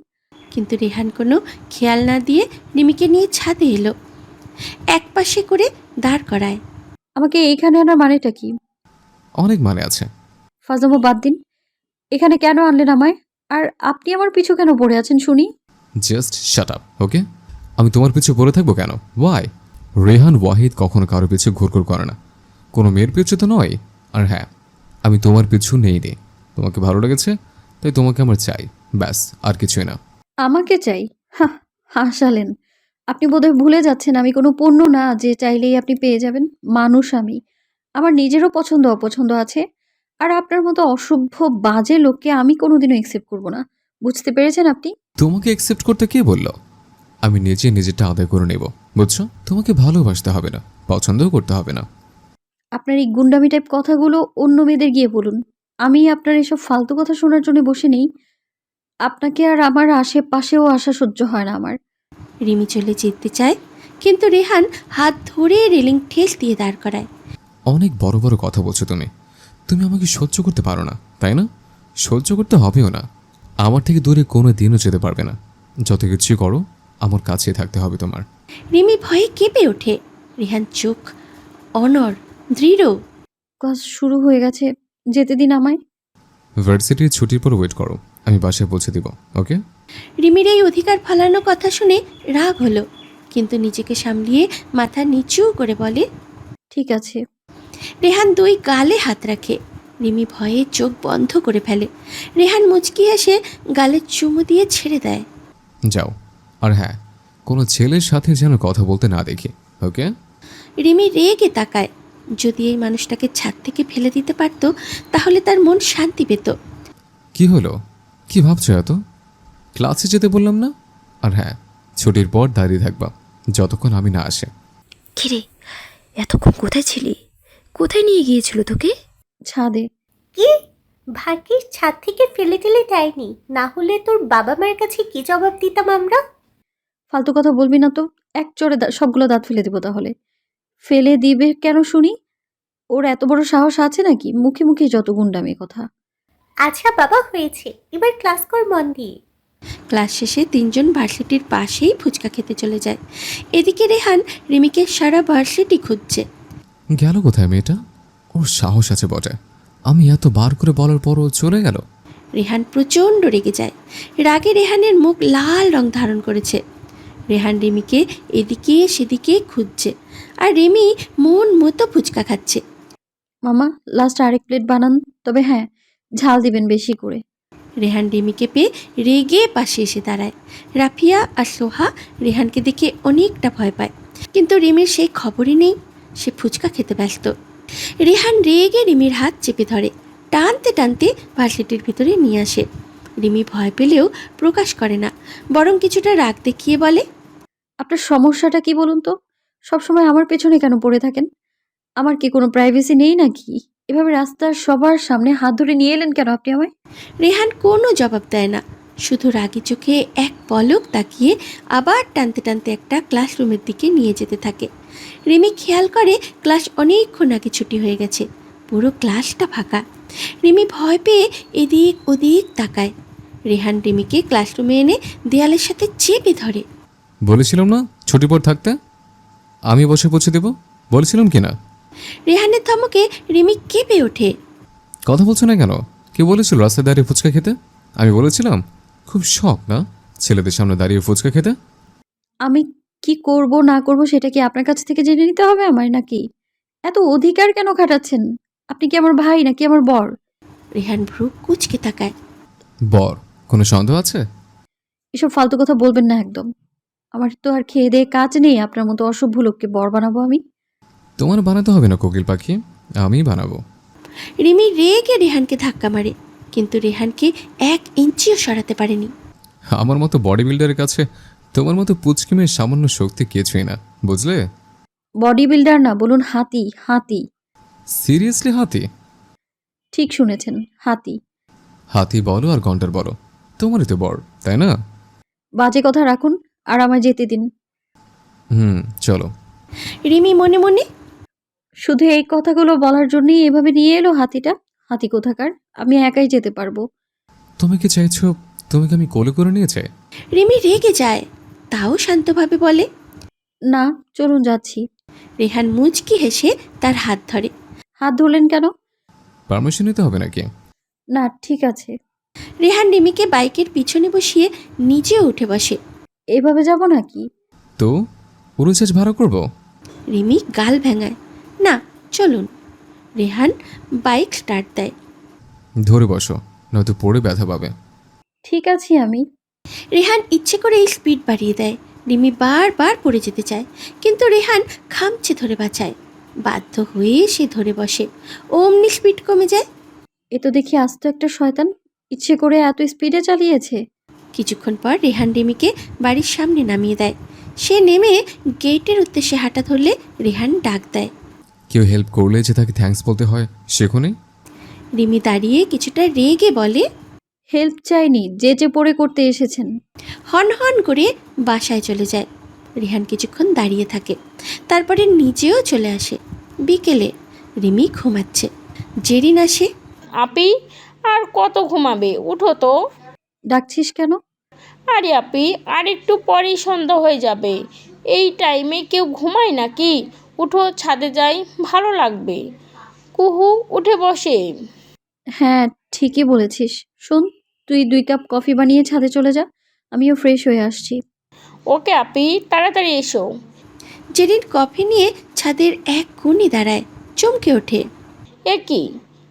কিন্তু রেহান কোনো খেয়াল না দিয়ে রিমিকে নিয়ে ছাদে এলো, একপাশে করে দাঁড় করায়। আমাকে এইখানে আনার মানেটা কি? অনেক মানে আছে। ফাজলামো বাদ দিন। এখানে কেন আনলেন আমায়? আর আপনি আমার পিছু কেন পড়ে আছেন শুনি? জাস্ট শাট আপ, ওকে? আমি তোমার পিছু পড়ে থাকবো কেন? ওয়াই? রেহান ওয়াহিদ কখনো কারো পিছু ঘুরঘুর করে না। কোনো মেয়ের পিছু তো নয়। আর হ্যাঁ, আমি তোমার পিছু নেই রে। তোমাকে ভালো লেগেছে তাই তোমাকে আমার চাই, ব্যাস, আর কিছুই না। আমাকে চাই? হাসালেন। আপনি বোধহয় ভুলে যাচ্ছেন আমি কোনো পণ্য না যে চাইলেই আপনি পেয়ে যাবেন। মানুষ আমি। আমার নিজেরও পছন্দ অপছন্দ আছে। আর আপনার মতো অসভ্য বাজে লোককে আমি কোনোদিনও একসেপ্ট করব না। বুঝতে পেরেছেন আপনি? তোমাকে অ্যাকসেপ্ট করতে কে বললো? আমি নিজে নিজেরটা আদায় করে নেব, বুঝছো? তোমাকে ভালোবাসতে হবে না, পছন্দও করতে হবে না। আপনার এই গুন্ডামি টাইপ কথাগুলো অন্য মেয়েদের গিয়ে বলুন। আমি আপনার এসব ফালতু কথা শোনার জন্য বসে নেই। আপনাকে আর আমার আশেপাশেও আসা সহ্য হয় না আমার। রিমি চলে যেতে চায়, কিন্তু রেহান হাত ধরে রেলিং ঠেস দিয়ে দাঁড় করায়। অনেক বড় বড় কথা বলছো তুমি। তুমি আমাকে সহ্য করতে পারো না, তাই না? সহ্য করতে হবেও না। আমার থেকে দূরে কোনো দিনও যেতে পারবে না। যত কিছু করো আমার কাছে থাকতে হবে তোমার। রিমি ভয়ে কেঁপে ওঠে। রেহান চোখ অনর, দৃঢ়। কাজ শুরু হয়ে গেছে, যেতে দিন আমায়। ভার্সিটির ছুটির পর ওয়েট করো, আমি বাসায় পৌঁছে দিব, ওকে? রিমির এই অধিকার ফলানো কথা শুনে রাগ হলো, কিন্তু নিজেকে সামলিয়ে মাথা নিচু করে বলে, ঠিক আছে। রেহান দুই গালে হাত রাখে। রিমি ভয়ে চোখ বন্ধ করে ফেলে। রেহান মুচকি এসে গালে চুমু দিয়ে ছেড়ে দেয়। যাও। আর হ্যাঁ, কোনো ছেলের সাথে যেন কথা বলতে না দেখি, ওকে? রিমি রেগে তাকায়। যদি এই মানুষটাকে ছাদ থেকে ফেলে দিতে পারত তাহলে তার মন শান্তি পেত। কি হলো? কি ভাবছো এত? ক্লাসে যেতে বললাম না? আর হ্যাঁ, ছুটির পর দাঁড়িয়ে থাকবা যতক্ষণ আমি না আসে। কিরে, এতক্ষণ কোথায় ছিলি? কোথায় নিয়ে গিয়েছিল তোকে? ছাদে। কি? ভাগ্যিস ছাদ থেকে ফেলে টেলে দেয়নি, না হলে তোর বাবা মায়ের কাছে কি জবাব দিতাম আমরা। ফালতু কথা বলবি না তো। এক চড়ে সবগুলো দাঁত ফেলে দেবো তাহলে। ফেলে দিবে কেন শুনি? ওর এত বড় সাহস আছে নাকি? মুখে মুখে যত গুন্ডামি কথা। আচ্ছা বাবা, হয়েছে, এবার ক্লাস কর মন দিয়ে। ক্লাস শেষে তিনজন ভার্সিটির পাশেই ফুচকা খেতে চলে যায়। এদিকে রেহান রিমিকে সারা ভার্সিটি খুঁজছে। গেল কোথায় মেয়েটা? ওর সাহস আছে বটে, আমি এত বার করে বলার পরও চলে গেল। রেহান প্রচণ্ড রেগে যায়। রাগে রেহানের মুখ লাল রং ধারণ করেছে। রেহান রিমিকে এদিকে সেদিকে খুঁজছে, আর রিমি মন মতো ফুচকা খাচ্ছে। মামা, লাস্ট আরেক প্লেট বানান, তবে হ্যাঁ, ঝাল দিবেন বেশি করে। রেহান রিমিকে পেয়ে রেগে পাশে এসে দাঁড়ায়। রাফিয়া আর সোহা রেহানকে দেখে অনেকটা ভয় পায়, কিন্তু রিমির সেই খবরই নেই। সে ফুচকা খেতে ব্যস্ত। রেহান রেগে রিমির হাত চেপে ধরে, টানতে টানতে ভার্সিটির ভিতরে নিয়ে আসে। রিমি ভয় পেলেও প্রকাশ করে না, বরং কিছুটা রাগ দেখিয়ে বলে, আপনার সমস্যাটা কি বলুন তো? সবসময় আমার পেছনে কেন পড়ে থাকেন? আমার কি কোনো প্রাইভেসি নেই নাকি? এভাবে রাস্তার সবার সামনে হাত ধরে নিয়ে এলেন কেন আপনি আমায়? রেহান কোনো জবাব দেয় না, শুধু রাগি চোখে এক পলক তাকিয়ে আবার টানতে টানতে একটা ক্লাসরুমের দিকে নিয়ে যেতে থাকে। রিমি খেয়াল করে ক্লাস অনেকক্ষণ আগে ছুটি হয়ে গেছে, পুরো ক্লাসটা ফাঁকা। রিমি ভয় পেয়ে এদিক ওদিক তাকায়। রেহান রিমিকে ক্লাসরুমে এনে দেয়ালের সাথে চেপে ধরে। বলেছিলাম না ছুটির পর থাকতে? আমি বসে পৌঁছে দেব, বলেছিলাম কি না? রেহানের ধমকে রিমি কেঁপে ওঠে। কথা বলছো না কেন? কে বলেছিল রাস্তায় দাঁড়িয়ে ফুচকা খেতে? আমি বলেছিলাম? খুব শখ না ছেলেদের সামনে দাঁড়িয়ে ফুচকা খেতে? আমি কি করব না করব সেটা কি আপনার কাছ থেকে জেনে নিতে হবে আমায় নাকি? এত অধিকার কেন খাটাচ্ছেন? আপনি কি আমার ভাই নাকি আমার বর? রেহান ভ্রু কুঁচকে তাকায়। বর? কোনো সন্দেহ আছে? এসব ফালতু কথা বলবেন না একদম। আমার তো আর খেয়ে দেয়ে কাজ নেই আপনার মতো অসভ্য লোককে বর বানাবো আমি। তোমার বানাতে হবে না কোকিল পাখি, আমি বানাবো। রিমি রেগে রেহানকে ধাক্কা মারে, কিন্তু রেহানকে 1 ইঞ্চিও সরাতে পারেনি। আমার মতো বডি বিল্ডারের কাছে তোমার মতো পুচকি মেয়ের সামান্য শক্তি কিছুই না, বুঝলে? বডি বিল্ডার না, বলুন হাতি। হাতি। সিরিয়াসলি হাতি? ঠিক শুনেছেন, হাতি। হাতি বলো আর গন্ডার বলো, তোমারই তো বর, তাই না? বাজে কথা রাখুন আর আমায় যেতে দিন। চলো। রিমি মনে মনে, শুধু এই কথাগুলো বলার জন্যই এভাবে নিয়ে এলো হাতিটা। হাতি কোথাকার, আমি একাই যেতে পারবো। তুমি কি চাইছো তুমি কি আমি কোলে করে নিয়ে চাই? রিমি রেগে যায়, তাও শান্তভাবে বলে, না, চলুন যাচ্ছি। রেহান মুচকি হেসে তার হাত ধরে। হাত ধরলেন কেন? পারমিশন নিতে হবে নাকি? না, ঠিক আছে। রেহান রিমিকে বাইকের পিছনে বসিয়ে নিজেও উঠে বসে। এভাবে যাব নাকি? তো উড়োজাহাজ ভাড়া করবো? রিমি গাল ভেঙায়, না চলুন। রেহান বাইক স্টার্ট দেয়। ধরে বসো, নয়তো পড়ে ব্যথা পাবে। ঠিক আছি আমি। রেহান ইচ্ছে করে এই স্পিড বাড়িয়ে দেয়। রিমি বারবার পড়ে যেতে চায়, কিন্তু রেহান খামচে ধরে বাঁচায়। বাধ্য হয়ে সে ধরে বসে। অমনি স্পিড কমে যায়। এ তো দেখি আস্ত একটা শয়তান, ইচ্ছে করে এত স্পিডে চালিয়েছে। কিছুক্ষণ পর রেহান রিমিকে বাড়ির সামনে নামিয়ে দেয়। সে নেমে গেটের উদ্দেশ্যে হাঁটা ধরলে রেহান ডাক দেয়। কেউ হেল্প করলে যে তাকে থ্যাঙ্কস বলতে হয় শেখোনি? রিমি দাঁড়িয়ে কিছুটা রেগে বলে, হেল্প চাইনি, যে পড়ে করতে এসেছেন। হন হন করে বাসায় চলে যায়। রেহান কিছুক্ষণ দাঁড়িয়ে থাকে, তারপরে নিজেও চলে আসে। বিকেলে রিমি ঘুমাচ্ছে। জেরিন আসে। আপি, আর কত ঘুমাবে, উঠো তো। ডাকছিস কেন? আরে আপি, আর একটু পরেই সন্ধ্যা হয়ে যাবে। এই টাইমে কেউ ঘুমায় নাকি? উঠো, ছাদে যাই, ভালো লাগবে। কুহু উঠে বসে। হ্যাঁ, ঠিকই বলেছিস। শোন, তুই 2 কাপ কফি বানিয়ে ছাদে চলে যা, আমিও ফ্রেশ হয়ে আসছি। ওকে আপি, তাড়াতাড়ি এসো। জেরিন কফি নিয়ে ছাদের এক কোণে দাঁড়ায়, চমকে ওঠে। এ কি,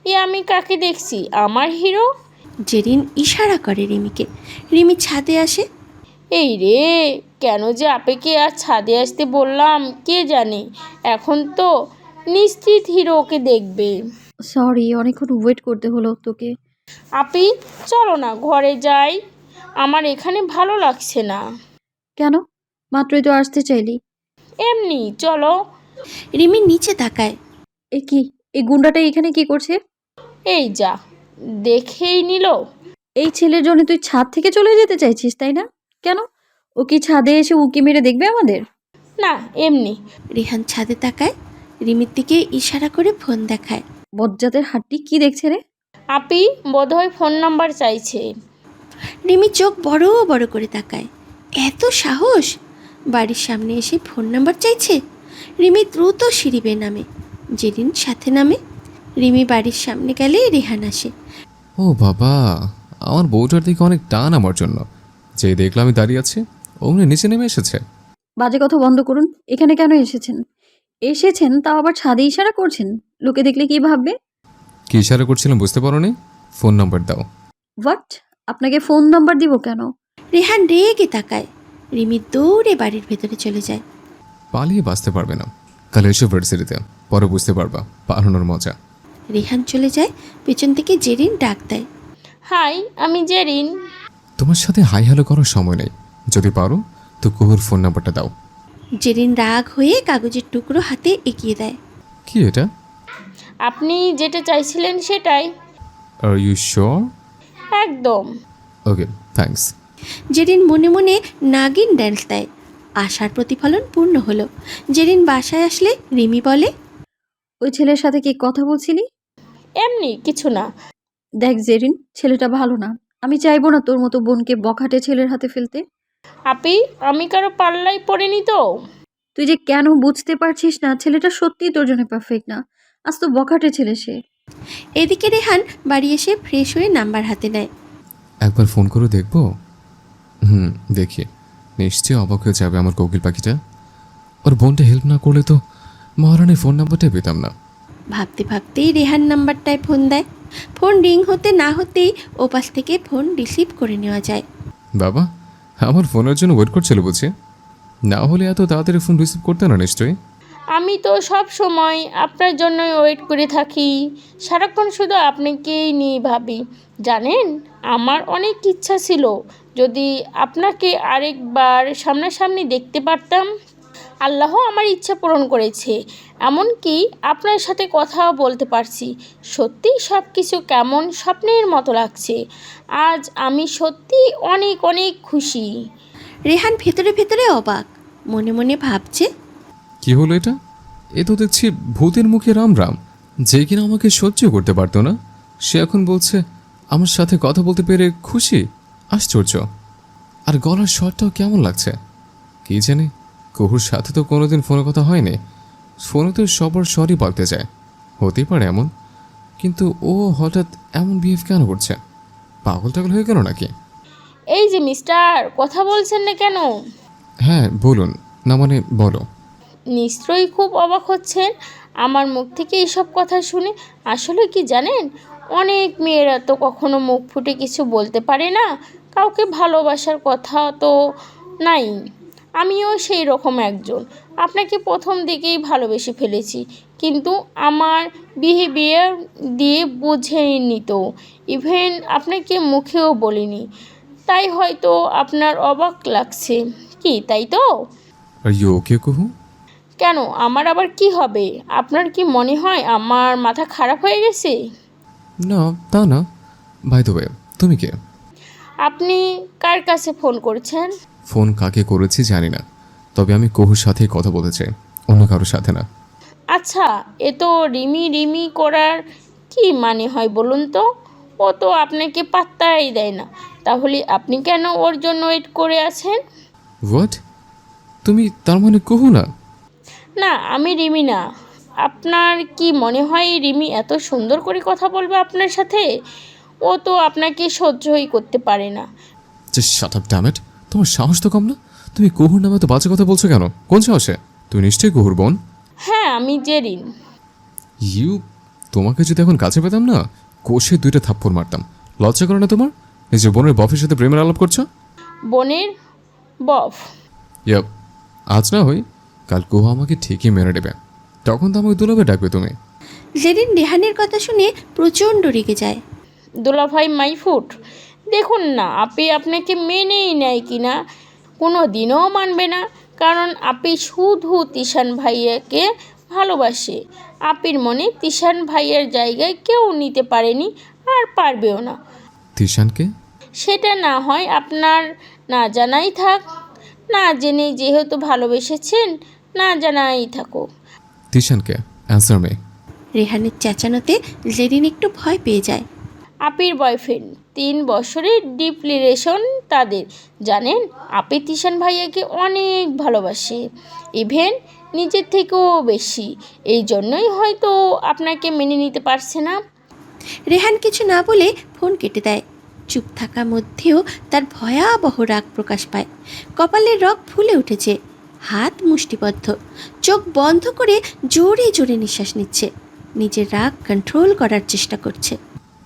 এ আমি কাকে দেখছি? আমার হিরো। জেরিন ইশারা করে রিমিকে। রিমি ছাদে আসে। এই রে, কেন যে আপিকে আর ছাদে আসতে বললাম কে জানে। এখন তো নিশ্চিত হিরো ওকে দেখবে। সরি, অনেকক্ষণ ওয়েট করতে হলো তোকে। আপি, চলো না ঘরে যাই, আমার এখানে ভালো লাগছে না। কেন? মাত্রই তো আসতে চাইলি। এমনি চলো। রিমি নিচে তাকায়। এ কি, এই গুন্ডাটা এখানে কি করছে? এই যা, দেখেই নিল। এই ছেলের জন্য তুই ছাদ থেকে চলে যেতে চাইছিস, তাই না? কেন? ও কি ছাদে এসে উকি মেরে দেখবে আমাদের? না, এমনি। রেহান ছাদে তাকায়, রিমির দিকে ইশারা করে ফোন দেখায়। বজ্জাতের হাড্ডি, কি দেখছে রে? আপি বোধহয় ফোন নাম্বার চাইছে। রিমি চোখ বড় বড় করে তাকায়। এত সাহস! বাড়ির সামনে এসে ফোন নাম্বার চাইছে। রিমি দ্রুত সিঁড়ি বেয়ে নামে। জেরিন সাথে নামে। রিমি বাড়ির সামনে গেলে রেহান আসে। ও বাবা, আমার বউটার দিকে অনেক টান আমার জন্য। যে দেখলাম আমি দাঁড়িয়ে আছি, অমনি নিচে নেমে এসেছে। বাজে কথা বন্ধ করুন। এখানে কেন এসেছেন? এসেছেন তাও আবার ছাদে ইশারা করছেন। লোকে দেখলে কি ভাববে? কি ইশারা করছিলাম বুঝতে পারো নি? ফোন নাম্বার দাও। হোয়াট? আপনাকে ফোন নাম্বার দিব কেন? রেহান রেগে তাকায়। রিমি দৌড়ে বাড়ির ভেতরে চলে যায়। পালিয়ে বাঁচতে পারবে না। কাল এসো ভার্সিটিতে, পরে বুঝতে পারবা পালানোর মজা। রেহান চলে যায়। পেছন থেকে জেরিন ডাক দেয়। হাই, আমি জেরিন। তোমার সাথে হাই হ্যালো করার সময় নেই। যদি পারো তো কুহুর ফোন নাম্বারটা দাও। জেরিন রাগ হয়ে কাগজের টুকরো হাতে এগিয়ে দেয়। কি এটা? আপনি যেটা চাইছিলেন সেটাই। Are you sure? একদম। Okay, thanks. জেরিন মনে মনে নাগিন ড্যান্স দেয়। আশার প্রতিফলন পূর্ণ হলো। জেরিন বাসায় আসলে রিমি বলে, ওই ছেলের সাথে কি কথা বলছিলি? এমনি কিছু না। দেখ জেরিন, ছেলেটা ভালো না। আমি চাইবো না তোর মতো বোনকে বখাটে ছেলের হাতে ফেলতে। আপি, আমি কারো পাল্লাই পড়িনি তো। তুই যে কেন বুঝতে পারছিস না, ছেলেটা সত্যিই তোর জন্য পারফেক্ট না। আজ তো বখাটে ছেলে সে। এদিকে রেহান বাড়ি এসে ফ্রেশ হয়ে নাম্বার হাতে নেয়। একবার ফোন করে দেখবো? দেখি। নিশ্চয়ই অবাক হয়ে যাবে আমার কোকিল পাখিটা। ওর বোনটা হেল্প না করলে তো মহারানীর ফোন নাম্বারটাই পেতাম না। ভাবতে ভাবতেই রেহান নাম্বারটায় ফোন দেয়। ফোন রিং হতে না হতেই ওপাশ থেকে ফোন রিসিভ করে নেওয়া যায়। বাবা, আমার ফোনের জন্য ওয়েট করছিল বুঝি? না হলে এত তাড়াতাড়ি ফোন রিসিভ করতে না নিশ্চয়ই। আমি তো সব সময় আপনার জন্যই ওয়েট করে থাকি। সারাক্ষণ শুধু আপনাকেই নিয়ে ভাবি। জানেন, আমার অনেক ইচ্ছা ছিল যদি আপনাকে আরেকবার সামনাসামনি দেখতে পারতাম। আল্লাহ আমার ইচ্ছা পূরণ করেছে। এমনকি আপনার সাথে কথাও বলতে পারছি। সত্যিই সব কিছু কেমন স্বপ্নের মতো লাগছে। আজ আমি সত্যি অনেক অনেক খুশি। রেহান ভেতরে ভেতরে অবাক। মনে মনে ভাবছে, কি হলো এটা? এ তো দেখছি ভূতের মুখে রাম রাম, যে কিনা আমাকে সহ্য করতে পারতো না, সে এখন বলছে আমার সাথে কথা বলতে পেরে খুশি। আশ্চর্য। আর গলার স্বরটাও কেমন লাগছে কি জানি। কুহুর সাথে তো কোনোদিন ফোনে কথা হয়নি। ফোনে তো সবার স্বরই পাল্টে যায়। হতেই পারে এমন, কিন্তু ও হঠাৎ এমন বিহেভ কেন করছে? পাগল টাগল হয়ে গেল নাকি? এই যে মিস্টার, কথা বলছেন না কেন? হ্যাঁ বলুন। না মানে বলো। নিশ্চয়ই খুব অবাক হচ্ছেন। আমার মুখ থেকে এইসব কথা শুনে আসলে কি জানেন, অনেক মেয়েরা তো কখনো মুখ ফুটে কিছু বলতে পারে না, কাউকে ভালোবাসার কথা তো নাই। আমিও সেই রকম একজন। আপনাকে প্রথম দিকেই ভালোবেসে ফেলেছি, কিন্তু আমার বিহেভিয়ার দিয়ে বুঝেইনি তো, ইভেন আপনাকে মুখেও বলিনি, তাই হয়তো আপনার অবাক লাগছে কি, তাই তো? আর ইউ ওকে কুহু? কেন, আমার আবার কি হবে? আপনার কি মনে হয় আমার মাথা খারাপ হয়ে গেছে? না, তা না। বাই দ্য ওয়ে, তুমি কে? আপনি কার কাছে ফোন করছেন? ফোন কাকে করেছি জানি না, তবে আমি কুহুর সাথেই কথা বলতে চাই, অন্য কারোর সাথে না। আচ্ছা, এ তো রিমি রিমি করার কি মানে হয় বলুন তো? ও তো আপনাকে পাত্তাই দেয় না, তাহলে আপনি কেন ওর জন্য ওয়েট করে আছেন? হোয়াট? তুমি তার মানে কুহু না? না, আমি রিমি না। আপনার কি মনে হয় রিমি এত সুন্দর করে কথা বলবে আপনার সাথে? ও তো আপনাকে সহ্যই করতে পারে না। Just shut up damn it. তোমার সাহস তো কম না? তুমি কুহুর নামে তো বাজে কথা বলছো কেন? কোন সাহসে? তুমি নিশ্চয়ই কুহুর বোন। হ্যাঁ, আমি জেরিন। ইউ, তোমাকে যদি এখন কাছে পেতাম না, কষে 2টা থাপ্পড় মারতাম। লজ্জা করে না তোমার? নিজের বোনের বফের সাথে প্রেমের আলাপ করছো? বোনের বফ? ইয়াপ। আজ না হই কাল কুহু আমাকে ঠিকই মেরে দেবে, তখন তো আমাকে দুলাবে ডাকবে তুমি। জেরিন রেহানের কথা শুনে প্রচণ্ড রেগে যায়। দুলাভাই মাই ফুট, দেখুন না আপি আপনাকে মেনেই নেয় কি না। কোনো দিনও মানবে না, কারণ আপি শুধু তিশান ভাইয়াকে ভালোবাসে। আপির মনে তিশান ভাইয়ার জায়গায় কেউ নিতে পারেনি, আর পারবেও না। তিশানকে? সেটা না হয় আপনার না জানাই থাক, না জেনেই যেহেতু ভালোবেসেছেন, না জানাই থাকুক। তিশানকে? Answer me. রেহানের চেঁচানোতে জেরিন একটু ভয় পেয়ে যায়। আপির বয়ফ্রেন্ড, 3 বছরের ডিপ রিলেশন তাদের। জানেন, আপি তিশান ভাইয়াকে অনেক ভালোবাসে, ইভেন নিজের থেকেও বেশি। এই জন্যই হয়তো আপনাকে মেনে নিতে পারছে না। রেহান কিছু না বলে ফোন কেটে দেয়। চুপ থাকা মধ্যেও তার ভয়াবহ রাগ প্রকাশ পায়। কপালের রগ ফুলে উঠেছে, হাত মুষ্টিবদ্ধ, চোখ বন্ধ করে জোরে জোরে নিঃশ্বাস নিচ্ছে। নিজের রাগ কন্ট্রোল করার চেষ্টা করছে।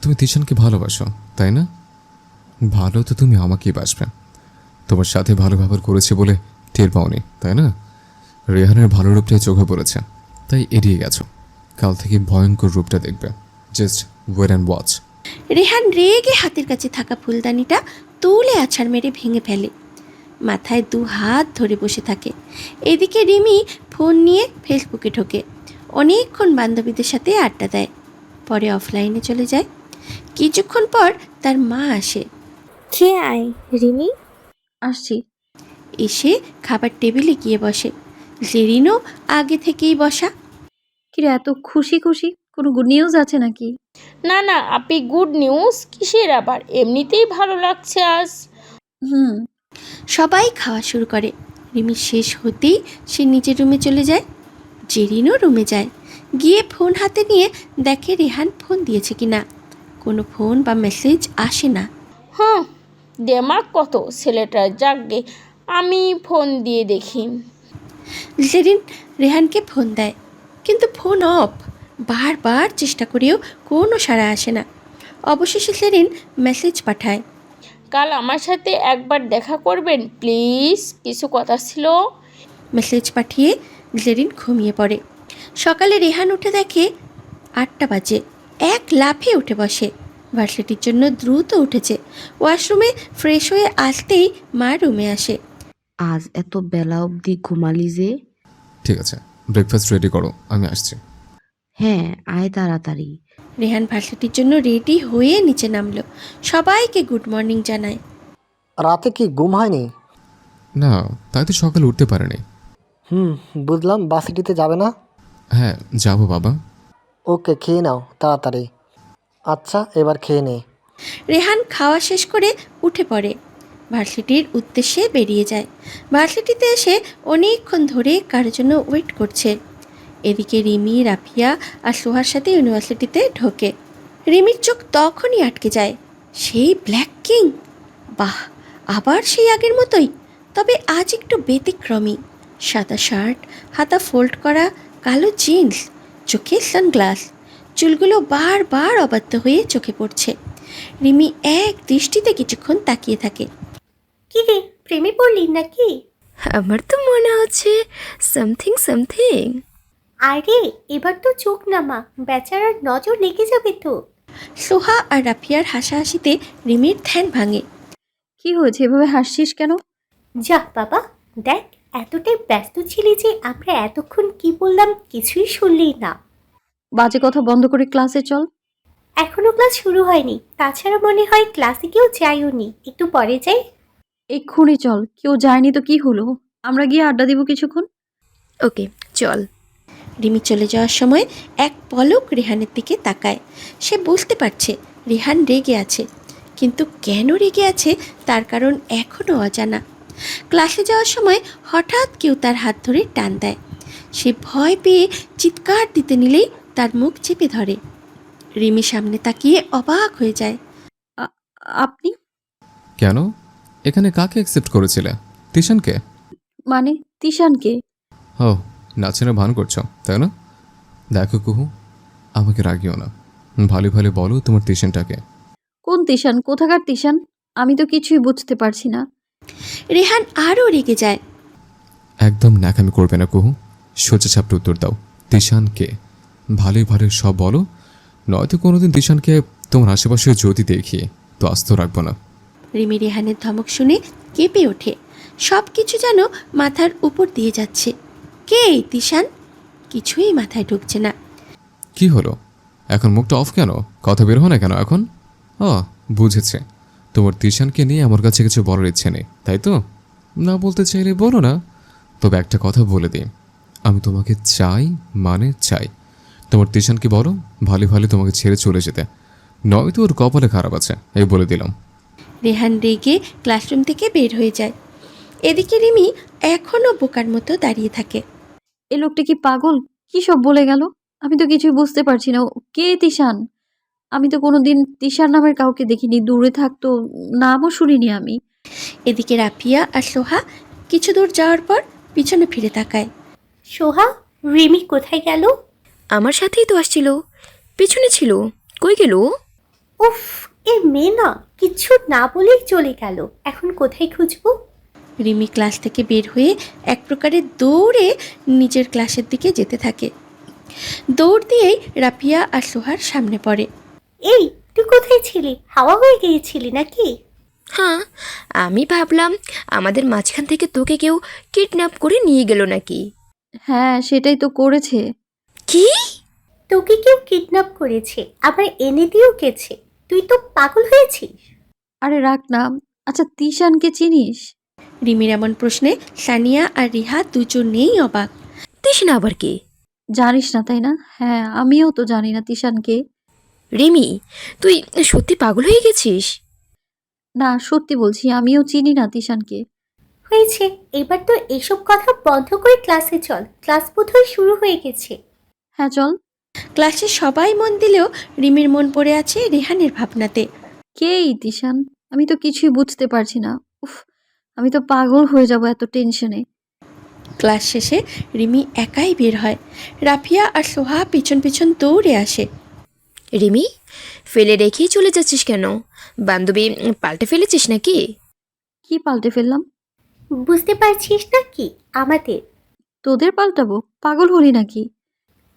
তুমি তিশানকে ভালোবাসো, তাই না? ভালো তো তুমি আমাকেই বাসবে। তোমার সাথে ভালো ব্যবহার করেছে বলে টের পাওনি, তাই না? রেহানের ভালো রূপটাই চোখে পড়েছে, তাই এড়িয়ে গেছো। কাল থেকে ভয়ঙ্কর রূপটা দেখবে। Just wait and watch. Rehan রেগে হাতের কাছে থাকা ফুলদানিটা তুলে আছাড় মেরে ভেঙে ফেলে। মাথায় 2 হাত ধরে বসে থাকে। এদিকে রিমি ফোন নিয়ে ফেসবুকে ঢোকে। অনেকক্ষণ বান্ধবীদের সাথে আড্ডা দেয়, পরে অফলাইনে চলে যায়। কিছুক্ষণ পর তার মা আসে। খেয়ে আয় রিমি। আসছি। এসে খাবার টেবিলে গিয়ে বসে। জেরিনও আগে থেকেই বসা। কিরে, এত খুশি খুশি? কোনো গুড নিউজ আছে নাকি? না না আপি, গুড নিউজ কিসের আবার, এমনিতেই ভালো লাগছে আজ। হুম। সবাই খাওয়া শুরু করে। রিমি শেষ হতেই সে নিজের রুমে চলে যায়। জেরিনও রুমে যায়। গিয়ে ফোন হাতে নিয়ে দেখে রেহান ফোন দিয়েছে কিনা। কোনো ফোন বা মেসেজ আসে না। হ্যাঁ, দেমাগ কত ছেলেটার, যাকগে আমি ফোন দিয়ে দেখি। জেরিন রেহানকে ফোন দেয়, কিন্তু ফোন অফ। বারবার চেষ্টা করেও কোনো সাড়া আসে না। অবশেষে জেরিন মেসেজ পাঠায়। কাল আমার সাথে একবার দেখা করবেন প্লিজ, কিছু কথা ছিল। মেসেজ পাঠিয়ে জেরিন ঘুমিয়ে পড়ে। সকালে রেহান উঠে দেখে 8টা বাজে। এক লাফে উঠে বসে। ভার্সিটির জন্য দ্রুত উঠেছে। ওয়াশরুমে ফ্রেশ হয়ে আসতেই মা রুমে আসে। আজ এত বেলা অবধি ঘুমালি যে? ঠিক আছে, ব্রেকফাস্ট রেডি করো, আমি আসছি। হ্যাঁ, আয় তাড়াতাড়ি। রেহান ভার্সিটির জন্য রেডি হয়ে নিচে নামলো। সবাইকে গুড মর্নিং জানায়। রাতে কি ঘুম হয়নি? না, তাই তো সকালে উঠতে পারেনি। বুঝলাম। ভার্সিটিতে যাবে না? হ্যাঁ, যাবো বাবা। ওকে, খেয়ে নাও তাড়াতাড়ি। আচ্ছা, এবার খেয়ে নে। রেহান খাওয়া শেষ করে উঠে পড়ে। ভার্সিটির উদ্দেশ্যে বেরিয়ে যায়। ভার্সিটিতে এসে অনেকক্ষণ ধরে কারোর জন্য ওয়েট করছে। এদিকে রিমি, রাফিয়া আর সোহার সাথে ইউনিভার্সিটিতে ঢোকে। রিমির চোখ তখনই আটকে যায়। সেই ব্ল্যাক কিং! বাহ, আবার সেই আগের মতোই, তবে আজ একটু ব্যতিক্রমী। সাদা শার্ট, হাতা ফোল্ড করা, কালো জিন্স, চোখে সানগ্লাস, চুলগুলো বারবার অবাধ্য হয়ে চোখে পড়ছে। রিমি এক দৃষ্টিতে কিছুক্ষণ তাকিয়ে থাকে। কি রে, প্রেমে পড়লি নাকি? আমার তো মনে হচ্ছে সামথিং সামথিং। আরে এবার তো চোখ নামা, বেচারার নজর লেগে যাবে তো। সোহা আর রাফিয়ার হাসাহাসিতে রিমির ধ্যান ভাঙে। কি হয়েছে, এভাবে হাসছিস কেন? যা বাবা, দেখ এতটাই ব্যস্ত ছিলি যে আমরা এতক্ষণ কি বললাম কিছুই শুনলি না। বাজে কথা বন্ধ করে ক্লাসে চল। এখনো ক্লাস শুরু হয়নি, তাছাড়া মনে হয় ক্লাসে কেউ যাইও নি, একটু পরে যাই। এক্ষুনি চল, কেউ যায়নি তো কি হলো, আমরা গিয়ে আড্ডা দিব কিছুক্ষণ। ওকে চল। রিমি চলে যাওয়ার সময় এক পলক রেহানের দিকে তাকায়। সে বুঝতে পারছে রেহান রেগে আছে, কিন্তু কেন রেগে আছে তার কারণ এখনও অজানা। ক্লাসে যাওয়ার সময় হঠাৎ কেউ তার হাত ধরে টান দেয়। সে ভয় পেয়ে চিৎকার দিতে নিলেই তার মুখ চেপে ধরে। রিমি সামনে তাকিয়ে অবাক হয়ে যায়। আপনি? কেন? এখানে কাকে অ্যাকসেপ্ট করেছিলে? তিশানকে? মানে তিশানকে? ও, নাচের ভান করছো তাই না? দেখো কুহু, আমাকে রাগিও না, ভালো ভালো বলো তোমার তিশানটাকে। কোন তিশান? কোথাকার তিশান? আমি তো কিছুই বুঝতে পারছি না। রেহান আরও রেগে যায়। একদম ন্যাকামি করবে না কুহু, সোজা ছাপটা উত্তর দাও। তিশানকে ভালোই ভালো সব বলো, নয়তো কোনোদিন তিশানকে তোমার আশেপাশে যদি দেখি তো আস্ত রাখবো না। রিমি রেহানের ধমক শুনে কেঁপে ওঠে। সব কিছু যেন মাথার উপর দিয়ে যাচ্ছে। কে এই তিশান? কিছুই মাথায় ঢুকছে না। কি হলো এখন? মুখটা অফ কেন? কথা বের হয় না কেন এখন? বুঝেছে, তোমার তিশানকে নিয়ে আমার কাছে কিছু বলার ইচ্ছে নেই তাই তো? না বলতে চাইলে বলো না, তবে একটা কথা বলে দিই, আমি তোমাকে চাই মানে চাই। তোমার তিশানকে বলো ভালো ভালো তোমাকে ছেড়ে চলে যেতে, নয়তো ওর কপালে খারাপ আছে, এই বলে দিলাম। রেহান রেগে ক্লাসরুম থেকে বের হয়ে যায়। এদিকে রিমি এখনও বোকার মতো দাঁড়িয়ে থাকে। এ লোকটা কি পাগল? কি সব বলে গেল? আমি তো কিছুই বুঝতে পারছি না। কে তিশান? আমি তো কোনোদিন তিশান নামের কাউকে দেখিনি, দূরে থাকতো, নামও শুনিনি আমি। এদিকে রাফিয়া আর সোহা কিছু দূর যাওয়ার পর পিছনে ফিরে তাকায়। সোহা, রিমি কোথায় গেল? আমার সাথেই তো আসছিল, পিছনে ছিল, কই গেল? উফ, এ মেয়ে না, কিচ্ছু না বলেই চলে গেল, এখন কোথায় খুঁজবো? রিমি ক্লাস থেকে বের হয়ে এক প্রকারে দৌড়ে নিজের ক্লাসের দিকে যেতে থাকে। দৌড় দিয়েই রাফিয়া আর সোহার সামনে পড়ে। এই, তুই কোথায় ছিলি? হাওয়া হয়ে গিয়েছিলি নাকি? হ্যাঁ, আমি ভাবলাম আমাদের মাঝখান থেকে তোকে কেউ কিডন্যাপ করে নিয়ে গেল নাকি। হ্যাঁ, সেটাই তো করেছে। কি? তোকে কেউ কিডন্যাপ করেছে, আবার এনে দিয়েও গেছে? তুই তো পাগল হয়েছিস। আরে রাখ না। আচ্ছা, তিশানকে চিনিস? রিমির এমন প্রশ্নে সানিয়া আর রিহা দুজনেই অবাক। তিশান আবার কে? জানিস না তাই না? হ্যাঁ, আমিও তো জানি না তিশানকে। রিমি, তুই সত্যি পাগল হয়ে গেছিস? না, সত্যি বলছি, আমিও চিনি না তিশানকে। হয়েছে, এবার তো এসব কথা বন্ধ করে ক্লাসে চল, ক্লাস বোধহয় শুরু হয়ে গেছে। হ্যাঁ চল। ক্লাসে সবাই মন দিলেও রিমির মন পড়ে আছে রেহানের ভাবনাতে। কে এই তিশান? আমি তো কিছুই বুঝতে পারছি না। উফ, আমি তো পাগল হয়ে যাব এত টেনশনে। ক্লাস শেষে রিমি একাই বের হয়। রাফিয়া আর সোহা পিছন পিছন দৌড়ে আসে। রিমি, ফেলে রেখেই চলে যাচ্ছিস কেন? বান্ধবী পাল্টে ফেলেছিস নাকি? কি পাল্টে ফেললাম? বুঝতে পারছিস না কি আমাদের? তোদের পাল্টাবো? পাগল হলি নাকি?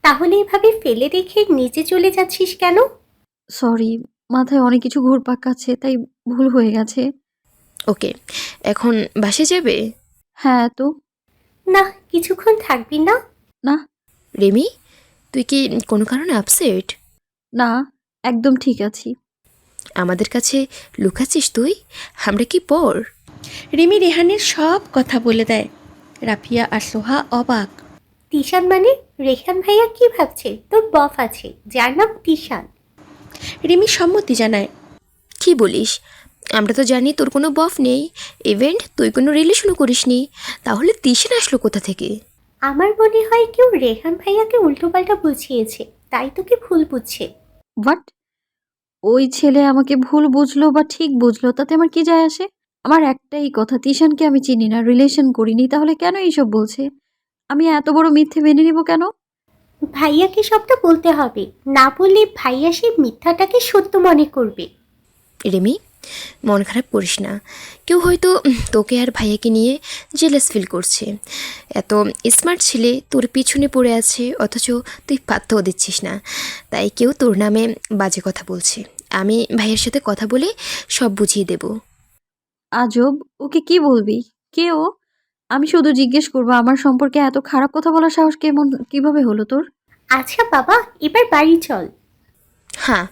তাহলে এভাবে ফেলে রেখে নিচে চলে যাচ্ছিস কেন? সরি, মাথায় অনেক কিছু ঘুরপাক খাচ্ছে, তাই ভুল হয়ে গেছে। ওকে, এখন বাসে যাবে? হ্যাঁ তো। না, কিছুক্ষণ থাকবি না? না। রিমি, তুই কি কোনো কারণে আপসেট? না, একদম ঠিক আছি। আমাদের কাছে লুকাচ্ছিস তুই? আমরা কি পর? রিমি রেহানের সব কথা বলে দেয়। রাফিয়া আর সোহা অবাক। তিশান মানে? রেহান ভাইয়া কি ভাবছে তোর বফ আছে যার নাম তিশান? রিমি সম্মতি জানায়। কি বলিস? আমরা তো জানি তোর কোনো বফ নেই, ইভেন্ট তুই কোনো রিলেশনও করিসনি, তাহলে তিশান আসলো কোথা থেকে? আমার মনে হয় কেউ রেহান ভাইয়াকে উল্টোপাল্টা বুঝিয়েছে, তাই তোকে ভুল বুঝছে। বাট ওই ছেলে আমাকে ভুল বুঝলো বা ঠিক বুঝলো তাতে আমার কি যায় আসে? আমার একটাই কথা, তিশানকে আমি চিনি না, রিলেশন করিনি, তাহলে কেন এইসব বলছে? আমি এত বড় মিথ্যে মেনে নিব কেন? ভাইয়াকে সবটা বলতে হবে, না বললে ভাইয়া সেই মিথ্যাটাকে সত্য মনে করবে। রিমি, মন খারাপ করিস না। কেউ হয়তো তোকে আর ভাইয়াকে নিয়ে জেলাস ফিল করছে। এত স্মার্ট ছেলে তোর পিছনে পড়ে আছে, অথচ তুই পাত্তাও দিচ্ছিস না, তাই কেউ তোর নামে বাজে কথা বলছে। আমি ভাইয়ের সাথে কথা বলে সব বুঝিয়ে দেব। আজব, ওকে কি বলবি? কে ও? আমি শুধু জিজ্ঞেস করবো, আমার সম্পর্কে এত খারাপ কথা বলার সাহস কিভাবে হলো তোর? আচ্ছা বাবা, এবার বাড়ি চল। হ্যাঁ,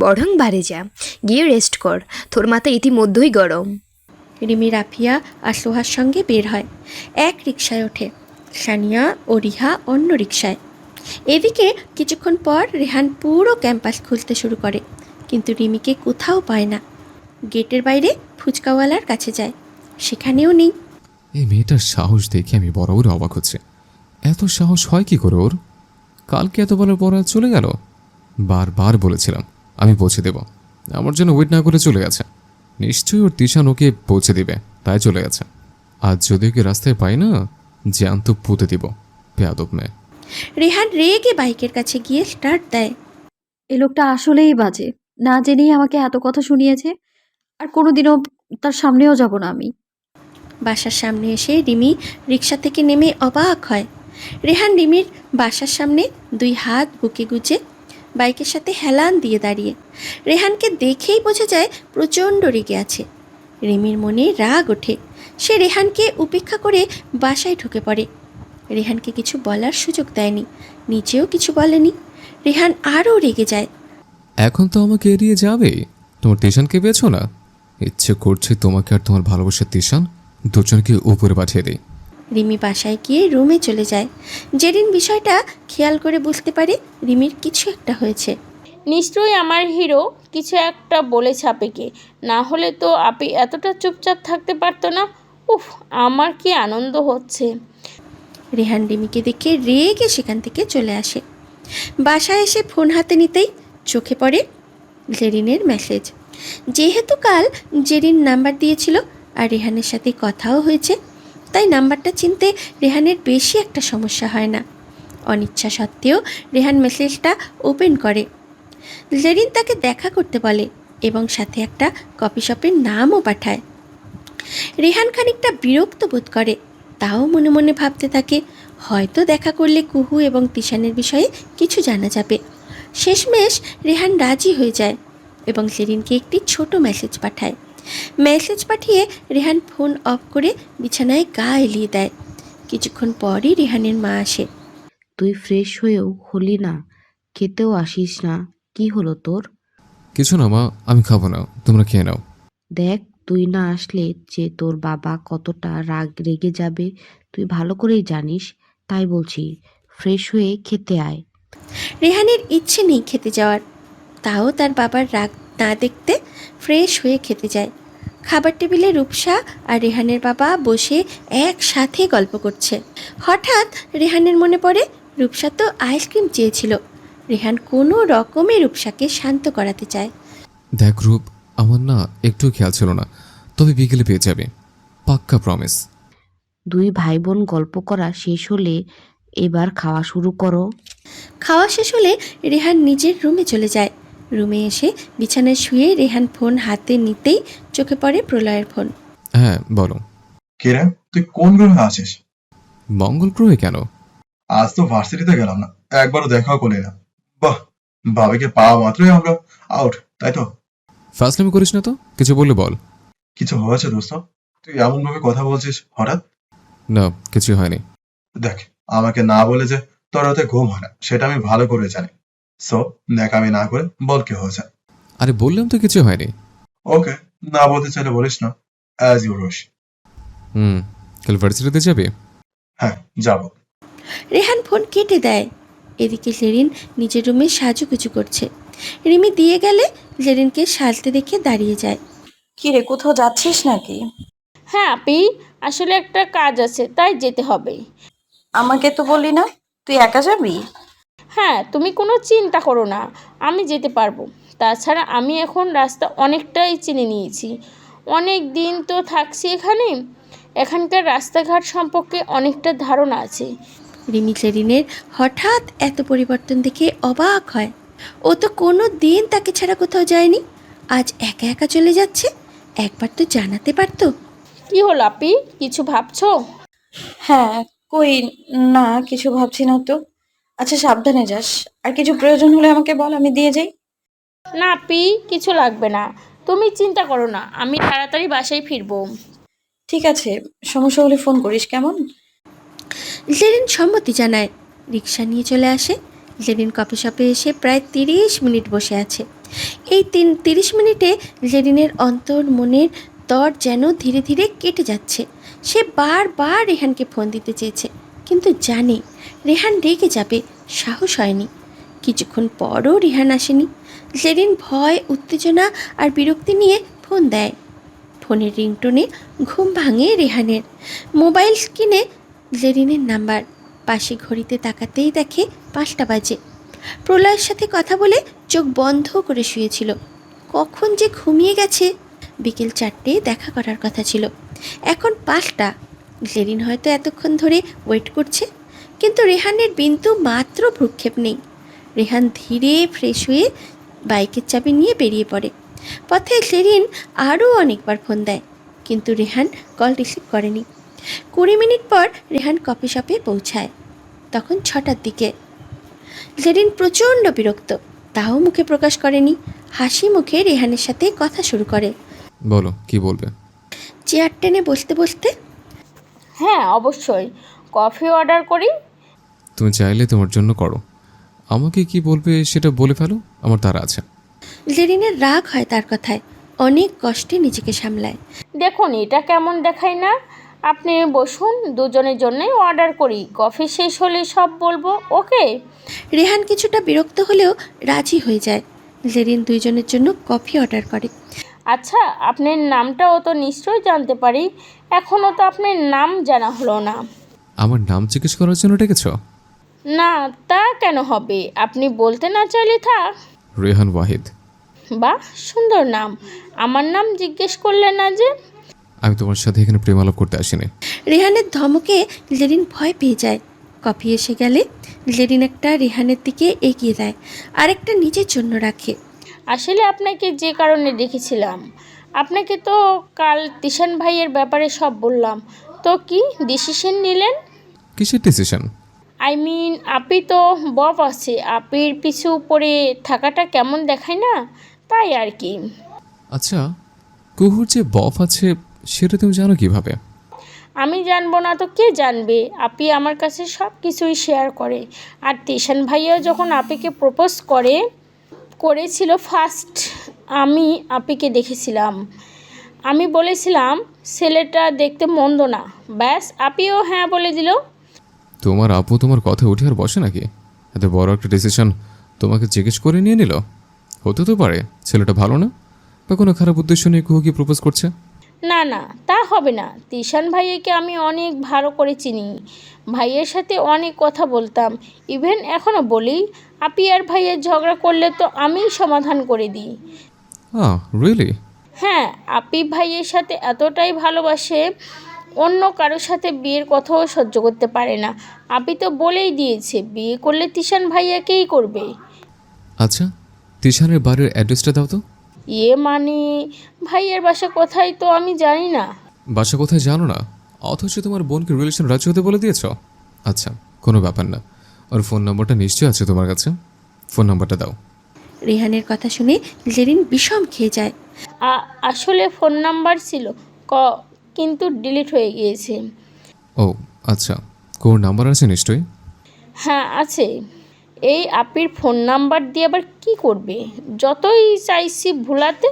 বরং বাড়ি যা, গিয়ে রেস্ট কর, তোর মাথা ইতিমধ্যেই গরম। রিমি, রাফিয়া আর সোহার সঙ্গে বের হয়। এক রিকশায় ওঠে, সানিয়া ও রিহা অন্য রিকশায়। এদিকে কিছুক্ষণ পর রেহান পুরো ক্যাম্পাস খুঁজতে শুরু করে, কিন্তু রিমিকে কোথাও পায় না। গেটের বাইরে ফুচকাওয়ালার কাছে যায়, সেখানেও নেই। এই মেয়েটার সাহস দেখে আমি বরাবর অবাক হচ্ছে। এত সাহস হয় কি করে ওর? কালকে এত বলার পর আজ চলে গেল। বারবার বলেছিলাম আমি পৌঁছে দেব, আমার জন্য ওয়েট না করে চলে গেছে। নিশ্চয়ই ওর তিশান ওকে পৌঁছে দিবে, তাই চলে গেছে। আজ যদি ওকে রাস্তায় পাই না, জ্যান্ত পুঁতে দিব। বেয়াদব মেয়ে। রেহান রেগে বাইকের কাছে গিয়ে স্টার্ট দেয়। এই লোকটা আসলেই বাজে, না জেনেই আমাকে এত কথা শুনিয়েছে। আর কোনোদিনও তার সামনেও যাব না আমি। বাসার সামনে এসে রিমি রিকশা থেকে নেমে অবাক হয়। রেহান রিমির বাসার সামনে দুই হাত বুকে গুজে বাইকের সাথে হেলান দিয়ে দাঁড়িয়ে। রেহানকে দেখেই বোঝা যায় প্রচণ্ড রেগে আছে। রিমির মনে রাগ ওঠে, সে রেহানকে উপেক্ষা করে বাসায় ঢুকে পড়ে। রেহানকে কিছু বলার সুযোগ দেয়নি, নিজেও কিছু বলেনি। রেহান আরও রেগে যায়। এখন তো আমাকে এড়িয়ে যাবে। তোমার তিশানকে পেয়েছো না? ইচ্ছে করছে তোমাকে আর তোমার ভালোবাসার তিশান দুজনকে উপরে পাঠিয়ে দেয়। রিমি বাসায় গিয়ে রুমে চলে যায়। জেরিন বিষয়টা খেয়াল করে বুঝতে পারে রিমির কিছু একটা হয়েছে। নিশ্চয়ই আমার হিরো কিছু একটা বলেছে আপিকে, না হলে তো আপি এতটা চুপচাপ থাকতে পারতো না। উফ, আমার কি আনন্দ হচ্ছে। রেহান রিমিকে দেখে রেগে সেখান থেকে চলে আসে। বাসায় এসে ফোন হাতে নিতেই চোখে পড়ে জেরিনের মেসেজ। যেহেতু কাল জেরিন নাম্বার দিয়েছিল আর রেহানের সাথে কথাও হয়েছে, তাই নাম্বারটা চিনতে রেহানের বেশি একটা সমস্যা হয় না। অনিচ্ছা সত্ত্বেও রেহান মেসেজটা ওপেন করে। জেরিন তাকে দেখা করতে বলে এবং সাথে একটা কফি শপের নামও পাঠায়। রেহান খানিকটা বিরক্ত বোধ করে, তাও মনে মনে ভাবতে থাকে হয়তো দেখা করলে কুহু এবং তিশানের বিষয়ে কিছু জানা যাবে। শেষমেশ রেহান রাজি হয়ে যায় এবং জেরিনকে একটি ছোট মেসেজ পাঠায়। মেসেজ পাঠিয়ে রেহান ফোন অফ করে বিছানায় গা এলিয়ে দেয়। কিছুক্ষণ পরই রেহানের মা আসে। তুই ফ্রেশ হয়েও হলি না, খেতেও আসিস না, কি হলো তোর? কিছু না মা, আমি খাবো না, তোমরা খেয়ে নাও। দেখ, তুই না আসলে যে তোর বাবা কতটা রেগে যাবে তুই ভালো করেই জানিস, তাই বলছি ফ্রেশ হয়ে খেতে আয়। রেহানের ইচ্ছে নেই খেতে যাওয়ার, তাও তার বাবার রাগ না দেখতে ফ্রেশ হয়ে খেতে যায়। খাবার টেবিলে রূপসা আর রেহানের বাবা বসে একসাথে গল্প করছে। হঠাৎ রেহানের মনে পড়ে রূপসা তো আইসক্রিম চেয়েছিল। রেহান কোনো রকমে রূপসাকে শান্ত করাতে চায়। দেখ রূপ, আমার না একটু খেয়াল ছিল না, তবে বিকেলে পেয়ে যাবে, পাক্কা প্রমিস। দুই ভাই বোন গল্প করা শেষ হলে এবার খাওয়া শুরু করো। খাওয়া শেষ হলে রেহান নিজের রুমে চলে যায়। রুমে এসে বিছানায় শুয়ে রেহান ফোন হাতে নিতেই চোখে পড়ে প্রলয়ের ফোন। হ্যাঁ বলো। কিরে, তুই কোন গ্রহে আছিস? মঙ্গল গ্রহে কেন? আজ তো ভার্সিটিতে গেলাম না, একবারও দেখাও করলি না। বাহ, ভাবিকে পাওয়া মাত্রই আমরা আউট, তাই তো? ফাজলামি করিস না তো, কিছু বললে বল। কিছু হয়েছে দোস্ত? তুই এমন ভাবে কথা বলছিস হঠাৎ? না, কিছু হয়নি। দেখ, আমাকে না বলে যে তোর রাতে ঘুম হয় না সেটা আমি ভালো করে জানি। সো ন্যাকামি না করে বল কি হয়েছে। আরে বললাম তো কিছু হয়নি। ওকে, না বলতে চাইলে বলিস না, অ্যাজ ইউ উইশ। কাল ভার্সিটিতে যাবে? হ্যাঁ, যাব। রেহান ফোন কেটে দেয়। এদিকে জেরিন নিজের রুমে সাজুগুজু করছে। রিমি দিয়ে গেলে জেরিনকে সাজতে দেখে দাঁড়িয়ে যায়। কি রে, কোথাও যাচ্ছিস নাকি? হ্যাঁ আপি, আসলে একটা কাজ আছে, তাই যেতে হবে। আমাকে তো বললি না, তুই একা যাবি? হ্যাঁ, তুমি কোনো চিন্তা করো না, আমি যেতে পারবো। তাছাড়া আমি এখন রাস্তা অনেকটাই চিনে নিয়েছি, অনেক দিন তো থাকছি এখানে, এখানকার রাস্তাঘাট সম্পর্কে অনেকটা ধারণা আছে। রিমি জেরিনের হঠাৎ এত পরিবর্তন দেখে অবাক হয়। ও তো কোনো দিন তাকে ছাড়া কোথাও যায়নি, আজ একা একা চলে যাচ্ছে। একবার তো জানাতে পারতো। কি হলো আপি, কিছু ভাবছো? হ্যাঁ, কই না, কিছু ভাবছি না তো। আচ্ছা, সাবধানে যাস। আর কিছু প্রয়োজন হলে আমাকে বল, আমি দিয়ে যাই। না আপি, কিছু লাগবে না, তুমি চিন্তা করো না, আমি তাড়াতাড়ি বাসায় ফিরবো। ঠিক আছে, সমস্যা হলে ফোন করিস, কেমন? জেরিন সম্মতি জানায়। রিক্সা নিয়ে চলে আসে। জেরিন কফি শপে এসে প্রায় 30 মিনিট বসে আছে। এই 30 মিনিটে জেরিনের অন্তর মনের তর যেন ধীরে ধীরে কেটে যাচ্ছে। সে বারবার রেহানকে ফোন দিতে চেয়েছে, কিন্তু জানে রেহান রেগে যাবে, সাহস হয়নি। কিছুক্ষণ পরও রেহান আসেনি। জেরিন ভয়, উত্তেজনা আর বিরক্তি নিয়ে ফোন দেয়। ফোনের রিংটোনে ঘুম ভাঙে রেহানের। মোবাইল স্ক্রিনে জেরিনের নাম্বার। পাশে ঘড়িতে তাকাতেই দেখে 5টা বাজে। প্রলয়ের সাথে কথা বলে চোখ বন্ধ করে শুয়েছিল। কখন যে ঘুমিয়ে গেছে। বিকেল 4টেয় দেখা করার কথা ছিল, এখন 5টা। জেরিন হয়তো এতক্ষণ ধরে ওয়েট করছে, কিন্তু রেহানের বিন্দু মাত্র ভ্রুক্ষেপ নেই। রেহান ধীরে ফ্রেশ হয়ে বাইকের চাবি নিয়ে বেরিয়ে পড়ে। পথে জেরিন আরও অনেকবার ফোন দেয়, কিন্তু রেহান কল রিসিভ করেনি। 20 মিনিট পর রেহান কফি শপে পৌঁছায়। তখন 6টার দিকে। জেরিন প্রচণ্ড বিরক্ত, তাও মুখে প্রকাশ করেনি। হাসি মুখে রেহানের সাথে কথা শুরু করে। বলো, কি বলবে? চেয়ার টেনে বসতে বসতে, হ্যাঁ অবশ্যই, কফি অর্ডার করি। তুমি চাইলে তোমার জন্য করো, আমাকে কি বলবে সেটা বলে ফেলো, আমার তারা আছে। জেরিনের রাগ হয় তার কথায়। অনেক কষ্টে নিজেকে সামলায়। দেখুন এটা কেমন দেখায় না, আপনি বসুন, দুজনের জন্যই অর্ডার করি, কফি শেষ হলে সব বলবো, ওকে? রেহান কিছুটা বিরক্ত হলেও রাজি হয়ে যায়। জেরিন দুইজনের জন্য কফি অর্ডার করে। আচ্ছা, আপনার নামটাও তো নিশ্চয়ই জানতে পারি, এখনও তো আপনার নাম জানা হলো না। আমার নাম জিজ্ঞেস করার জন্য ডেকেছ? না, তা কেন হবে, আপনি বলতে না চাইলে থাক। রেহান ওয়াহিদ। বাহ, সুন্দর নাম, আমার নাম জিজ্ঞেস করলেন না যে? আমি তোমার সাথে এখানে প্রেমালাপ করতে আসিনি। রেহানের ধমকে জেরিন ভয় পেয়ে যায়। কফি এসে গেলে জেরিন একটা রেহানের দিকে এগিয়ে দেয়, আরেকটা নিজের জন্য রাখে। আসলে আপনাকে যে কারণে রেখেছিলাম, আপনাকে তো কাল তিশান ভাইয়ের ব্যাপারে সব বললাম, তো কি ডিসিশন নিলেন? কিসের ডিসিশন? আপি তো বফ আছে, আপির পিছু পড়ে থাকাটা কেমন দেখায় না, তাই আর কি। আচ্ছা, কুহুর যে বফ আছে সেটা তুমি জানো কিভাবে? আমি জানবো না তো কে জানবে, আপি আমার কাছে সব কিছুই শেয়ার করে। আর তিশান ভাইয়া যখন আপিকে প্রপোজ করেছিল ফার্স্ট, আমি আপিকে দেখেছিলাম। আমি বলেছিলাম ছেলেটা দেখতে মন্দ না, ব্যাস আপিও হ্যাঁ বলে দিল। তোমার আপু তোমার কথা উঠে আর বসে নাকি? এত বড় একটা ডিসিশন তোমাকে জিজ্ঞেস করে নিয়ে নিল? হতে তো পারে ছেলেটা ভালো না, বা কোনো খারাপ উদ্দেশ্য নিয়ে কুহুকে প্রপোজ করছে। না না, তা হবে না, তিশান ভাইয়াকে আমি অনেক ভালো করে চিনি, ভাইয়ের সাথে অনেক কথা বলতাম, ইভেন এখনও বলি। আপি আর ভাইয়ের ঝগড়া করলে তো আমিই সমাধান করে দিই। রিয়েলি? হ্যাঁ, আপি ভাইয়ের সাথে এতটাই ভালোবাসে, অন্য কারোর সাথে বিয়ের কথাও সহ্য করতে পারে না। আপি তো বলেই দিয়েছে বিয়ে করলে তিশান ভাইয়াকেই করবে। আচ্ছা, তিশানের বাড়ির অ্যাড্রেসটা দাও তো। মানে ভাইয়ের বাসা কোথায় তো আমি জানি না। বাসা কোথায় জানো না, অথচ তোমার বোনকে রিলেশন রাজি হতে বলে দিয়েছ? আচ্ছা, কোনো ব্যাপার না, ওর ফোন নম্বরটা নিশ্চয়ই আছে তোমার কাছে, ফোন নম্বরটা দাও। রেহানের কথা শুনে জেরিন বিষম খেয়ে যায়। আসলে ফোন নাম্বার ছিল, কিন্তু ডিলিট হয়ে গিয়েছে। ও আচ্ছা, কোর নাম্বার আছে নিশ্চয়ই? হ্যাঁ আছে। এই আপির ফোন নাম্বার দিয়ে আবার কি করবে, যতই চাইছি ভুলাতে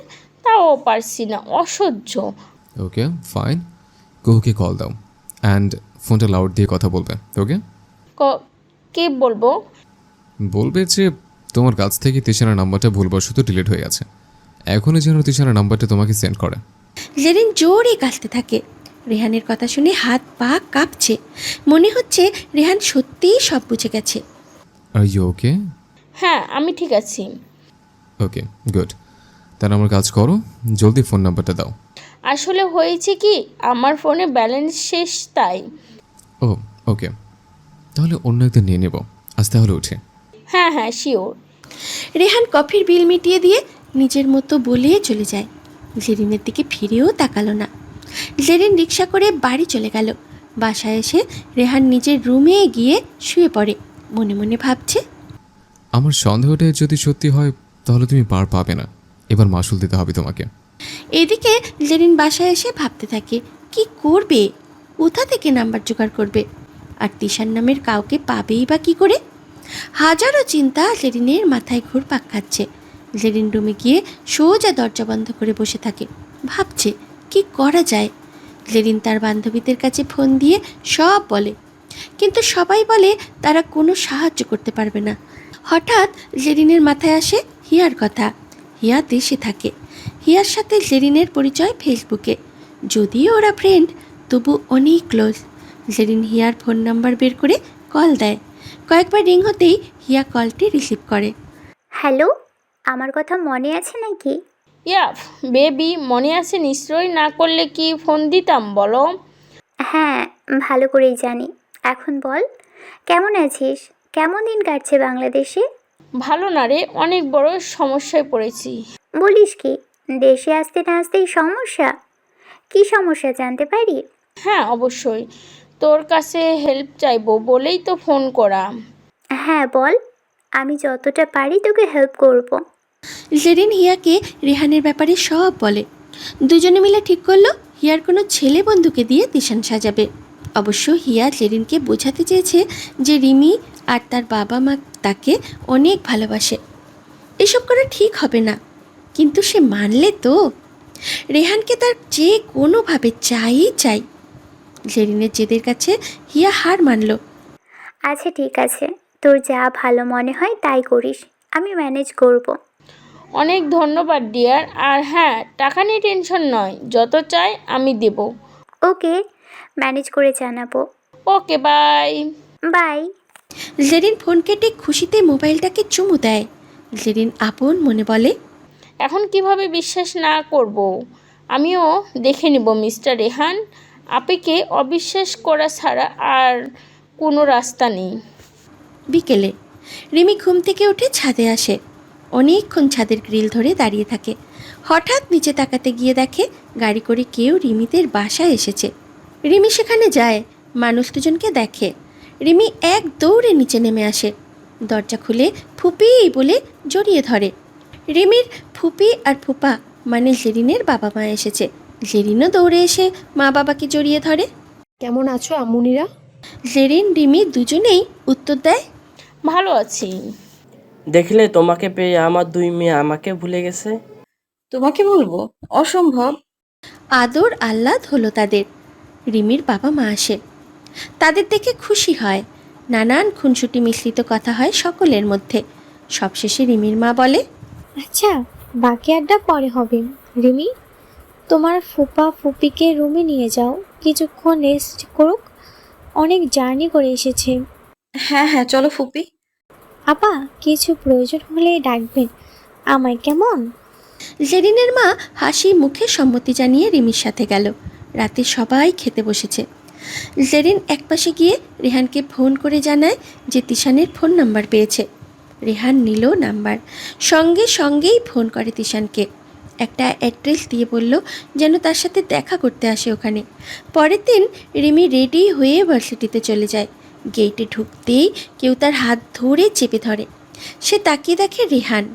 তাও পারছি না, অসহ্য। ওকে ফাইন, কুহুকে কল দাও অ্যান্ড ফোনটা লাউড দিয়ে কথা বলবে। ওকে? কে বলবো? বলবে যে তোমার কাছ থেকে তিশানার নাম্বারটা ভুলবশত ডিলিট হয়ে গেছে, এখনই যেন তিশানার নাম্বারটা তোমাকে সেন্ড করে। জেরিন জোরে কাঁদতে থাকে। রেহানের কথা শুনে হাত পা কাঁপছে। মনে হচ্ছে রেহান সত্যিই সব বুঝে গেছে। Are you okay? হ্যাঁ আমি ঠিক আছি। ওকে গুড, তাহলে আমার কাজ করো, জলদি ফোন নাম্বারটা দাও। আসলে হয়েছে কি, আমার ফোনে ব্যালেন্স শেষ তাই। ও ওকে, তাহলে অন্য একদিন নিয়ে নেব। আজ তাহলে উঠে। হ্যাঁ হ্যাঁ শিওর। রেহান কফির বিল মিটিয়ে দিয়ে নিজের মতো বলে চলে যায়। জেরিনের দিকে ফিরেও তাকালো না। জেরিন রিক্সা করে বাড়ি চলে গেল। বাসায় এসে রেহান নিজের রুমে গিয়ে শুয়ে পড়ে। মনে মনে ভাবছে, আমার সন্দেহটা যদি সত্যি হয় তাহলে তুমি পার পাবে না। এবার মাসুল দিতে হবে তোমাকে। এদিকে জেরিন বাসায় এসে ভাবতে থাকে কি করবে, কোথা থেকে নাম্বার জোগাড় করবে, আর তিশার নামের কাউকে পাবেই বা কী করে। হাজারো চিন্তা জেরিনের মাথায় ঘুরপাক খাচ্ছে। জেরিন রুমে গিয়ে সোজা দরজা বন্ধ করে বসে থাকে, ভাবছে কি করা যায়। জেরিন তার বান্ধবীদের কাছে ফোন দিয়ে সব বলে, কিন্তু সবাই বলে তারা কোনো সাহায্য করতে পারবে না। হঠাৎ জেরিনের মাথায় আসে হিয়ার কথা। হিয়া দেশে থাকে। হিয়ার সাথে জেরিনের পরিচয় ফেসবুকে। যদিও ওরা ফ্রেন্ড, তবু অনেক ক্লোজ। জেরিন হিয়ার ফোন নাম্বার বের করে কল দেয়। কয়েকবার রিং হতেই হিয়া কলটি রিসিভ করে। হ্যালো, আমার কথা মনে আছে নাকি? ইয়াফ বেবি, মনে আছে নিশ্চয়ই, না করলে কি ফোন দিতাম বলো। হ্যাঁ, ভালো করেই জানি। এখন বল, কেমন আছিস? কেমন দিন কাটছে বাংলাদেশে? ভালো না রে, অনেক বড় সমস্যায় পড়েছি। বলিস কি, দেশে আসতে না আসতেই সমস্যা? কি সমস্যা জানতে পারি? হ্যাঁ অবশ্যই, তোর কাছে হেল্প চাইবো বলেই তো ফোন করা। হ্যাঁ বল, আমি যতটা পারি তোকে হেল্প করব। জেরিন হিয়াকে রেহানের ব্যাপারে সব বলে। দুজনে মিলে ঠিক করলো হিয়ার কোনো ছেলে বন্ধুকে দিয়ে তিশান সাজাবে। অবশ্য হিয়া জেরিনকে বোঝাতে চেয়েছে যে রিমি আর তার বাবা মা তাকে অনেক ভালোবাসে। এসব করা ঠিক হবে না, কিন্তু সে মানলে তো। রেহানকে তার যে কোনোভাবে চাই। জেরিনের জেদের কাছে হিয়া হার মানল। আচ্ছা ঠিক আছে, তোর যা ভালো মনে হয় তাই করিস, আমি ম্যানেজ করব। অনেক ধন্যবাদ ডিয়ার। আর হ্যাঁ, টাকা নিয়ে টেনশন নয়, যত চাই আমি দেব। ওকে, ম্যানেজ করে জানাবো। Okay bye. Bye. Jerin phone কেটে খুশিতে মোবাইলটাকে চুমু দেয়। জেরিন আপন মনে বলে, এখন কিভাবে বিশ্বাস না করব? আমিও দেখে নিব মিস্টার রেহান। আপিকে অবিশ্বাস করা ছাড়া আর কোনো রাস্তা নেই। বিকেলে রিমি ঘুম থেকে উঠে ছাদে আসে। অনেকক্ষণ ছাদের গ্রিল ধরে দাঁড়িয়ে থাকে। হঠাৎ নিচে তাকাতে গিয়ে দেখে গাড়ি করে কেউ রিমিদের বাসায় এসেছে। রিমি সেখানে যায়, মানুষ দুজনকে দেখে। রিমি এক দৌড়ে নিচে নেমে আসে। দরজা খুলে ফুপি বলে জড়িয়ে ধরে। রিমির ফুপি আর ফুপা মানে জেরিনের বাবা মা এসেছে। জেরিনও দৌড়ে এসে মা বাবাকে জড়িয়ে ধরে। কেমন আছো আম্মুনিরা? জেরিন রিমি দুজনেই উত্তর দেয়, ভালো আছি। দেখলে, তোমাকে পেয়ে আমার দুই মেয়ে আমাকে ভুলে গেছে। তোমাকে বলবো? অসম্ভব। আদর আহ্লাদ হলো তাদের। রিমির বাবা মা আসে, তাদের দেখে খুশি হয়। নানান খুনসুটি মিশ্রিত কথা হয় সকলের মধ্যে। সবশেষে রিমির মা বলে, আচ্ছা, বাকি আড্ডা পরে হবে। রিমি, তোমার ফুপা ফুপিকে রুমে নিয়ে যাও, কিছুক্ষণ রেস্ট করুক, অনেক জার্নি করে এসেছে। হ্যাঁ হ্যাঁ, চলো ফুপি। আপা, কিছু প্রয়োজন হলে ডাকবেন আমায়, কেমন? জেরিনের মা হাসি মুখে সম্মতি জানিয়ে রিমির সাথে গেল। রাতে সবাই খেতে বসেছে। জেরিন একপাশে গিয়ে রেহানকে ফোন করে জানায় যে তিশানের ফোন নাম্বার পেয়েছে। রেহান নিল নাম্বার, সঙ্গেই ফোন করে তিশানকে। একটা অ্যাড্রেস দিয়ে বলল যেন তার সাথে দেখা করতে আসে ওখানে। পরের দিন রিমি রেডি হয়ে ভার্সিটিতে চলে যায়। গেটে ঢুকতেই কেউ তার হাত ধরে চেপে ধরে। সে তাকিয়ে দেখে রেহান।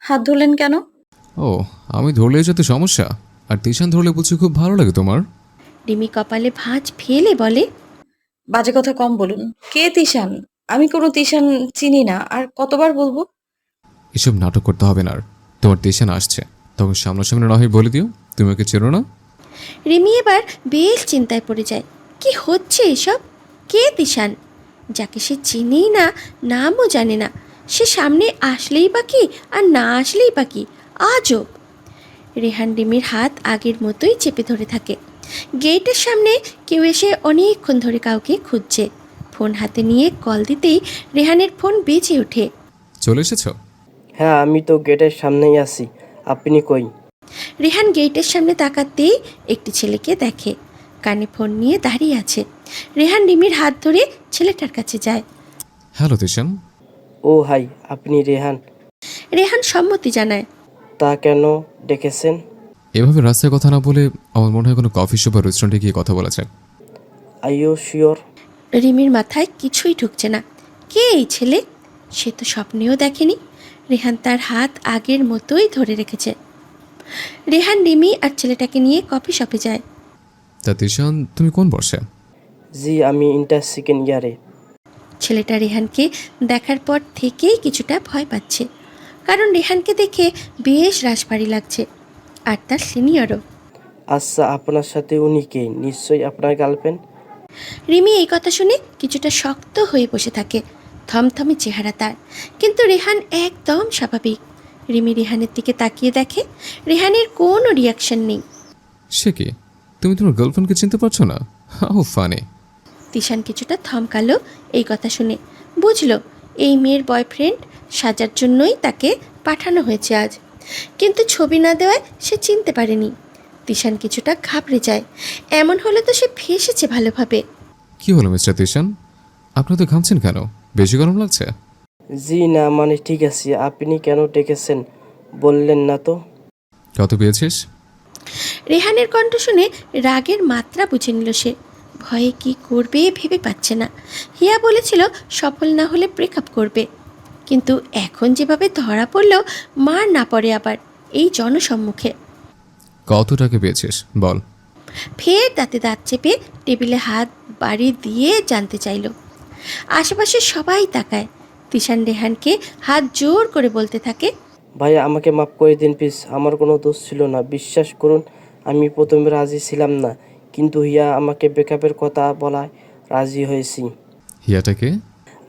হাত ধরলেন কেন? ও, আমি ধরলেই যত সমস্যা, আর তিশান ধরলে বলছি খুব ভালো লাগে তোমার। রিমি কপালে ভাঁজ ফেলে বলে, বাজে কথা কম বলুন। কে তিশান? আমি কোনো তিশান চিনি না, আর কতবার বলবো? এসব নাটক করতে হবে না। আর তোমার তিশান আসছে, তখন সামনাসামনি না হয় বলে দিও তুমি ওকে চেনো না। রিমি এবার বেশ চিন্তায় পড়ে যায়। কি হচ্ছে এসব? কে তিশান, যাকে সে চিনেই না, নামও জানে না? সে সামনে আসলেই বা কি, আর না আসলেই বা কি? আজব। রেহান রিমির হাত আগের মতোই চেপে ধরে থাকে। গেটের সামনে কেউ এসে অনেকক্ষণ ধরে কাউকে খুঁজছে। ফোন হাতে নিয়ে কল দিতেই রেহানের ফোন বেজে ওঠে। চলে এসেছো? হ্যাঁ, আমি তো গেটের সামনেই আছি। আপনি কই? রেহান গেটের সামনে তাকাতেই একটি ছেলেকে দেখে। কানে ফোন নিয়ে দাঁড়িয়ে আছে। রেহান রিমির হাত ধরে ছেলেটার কাছে যায়। হ্যালো তিশান। ও হাই, আপনি রেহান? রেহান সম্মতি জানায়। তা কেন ডেকেছেন? এভাবে রাস্তায় কথা না বলে আমার মনে হয় কোনো কফি শপ বা রেস্টুরেন্টে গিয়ে কথা বলেছে। Are you sure? রিমির মাথায় কিছুই ঢুকছে না। কে এই ছেলে? সে তো স্বপ্নেও দেখেনি। রেহান তার হাত আগের মতোই ধরে রেখেছে। রেহান রিমি আর ছেলেটাকে নিয়ে কফি শপে যায়। তা তিশান, তুমি কোন বর্ষে? জি, আমি ইন্টার সেকেন্ড ইয়ারে। ছেলেটা রেহানকে দেখার পর থেকেই কিছুটা ভয় পাচ্ছে, কারণ রেহানকে দেখে বেশ রাশভারী লাগছে, আর তার সিনিয়রও। আচ্ছা, আপনার সাথে উনি কে? নিশ্চয়ই আপনার গার্লফ্রেন্ড? রিমি এই কথা শুনে কিছুটা শক্ত হয়ে বসে থাকে। থমথমে চেহারা তার, কিন্তু রেহান একদম স্বাভাবিক। রিমি রেহানের দিকে তাকিয়ে দেখে রেহানের কোনো রিয়াকশন নেই। সে কি, তুমি তোমার গার্লফ্রেন্ডকে চিনতে পারছো না? How funny. তিশান কিছুটা থমকালো এই কথা শুনে। বুঝলো এই মেয়ের বয়ফ্রেন্ড সাজার জন্যই তাকে পাঠানো হয়েছে আজ, কিন্তু ছবি না দেওয়ায় সে চিনতে পারেনি। তিশান কিছুটা ঘাবড়ে যায়। এমন হলে তো সে ফেসেছে ভালোভাবে। কি হলো মিস্টার তিশান, আপনি তো ঘামছেন কেন? বেশি গরম লাগছে? জি না, মানে ঠিক আছে। আপনি কেন ডেকেছেন বললেন না তো? কত পেয়েছিস? রেহানের কণ্ঠ শুনে রাগের মাত্রা বুঝে নিল সে। ভয়ে কি করবে ভেবে পাচ্ছে না। হিয়া বলেছিল সফল না হলে ব্রেকআপ করবে, কিন্তু এখন যেভাবে ধরা পড়ল মার না পড়ে আবার এই জনসম্মুখে। কত টাকা পেয়েছিস বল? ফের দাঁতে দাঁত চেপে টেবিলে হাত বাড়ি দিয়ে জানতে চাইল। আশেপাশে সবাই তাকায়। তিশান রেহানকে হাত জোর করে বলতে থাকে, ভাইয়া আমাকে মাফ করে দিন প্লিজ, আমার কোনো দোষ ছিল না। বিশ্বাস করুন, আমি প্রথমে রাজি ছিলাম না, কিন্তু হিয়া আমাকে ব্রেকআপের কথা বলায় রাজি হয়েছি। হিয়াটাকে?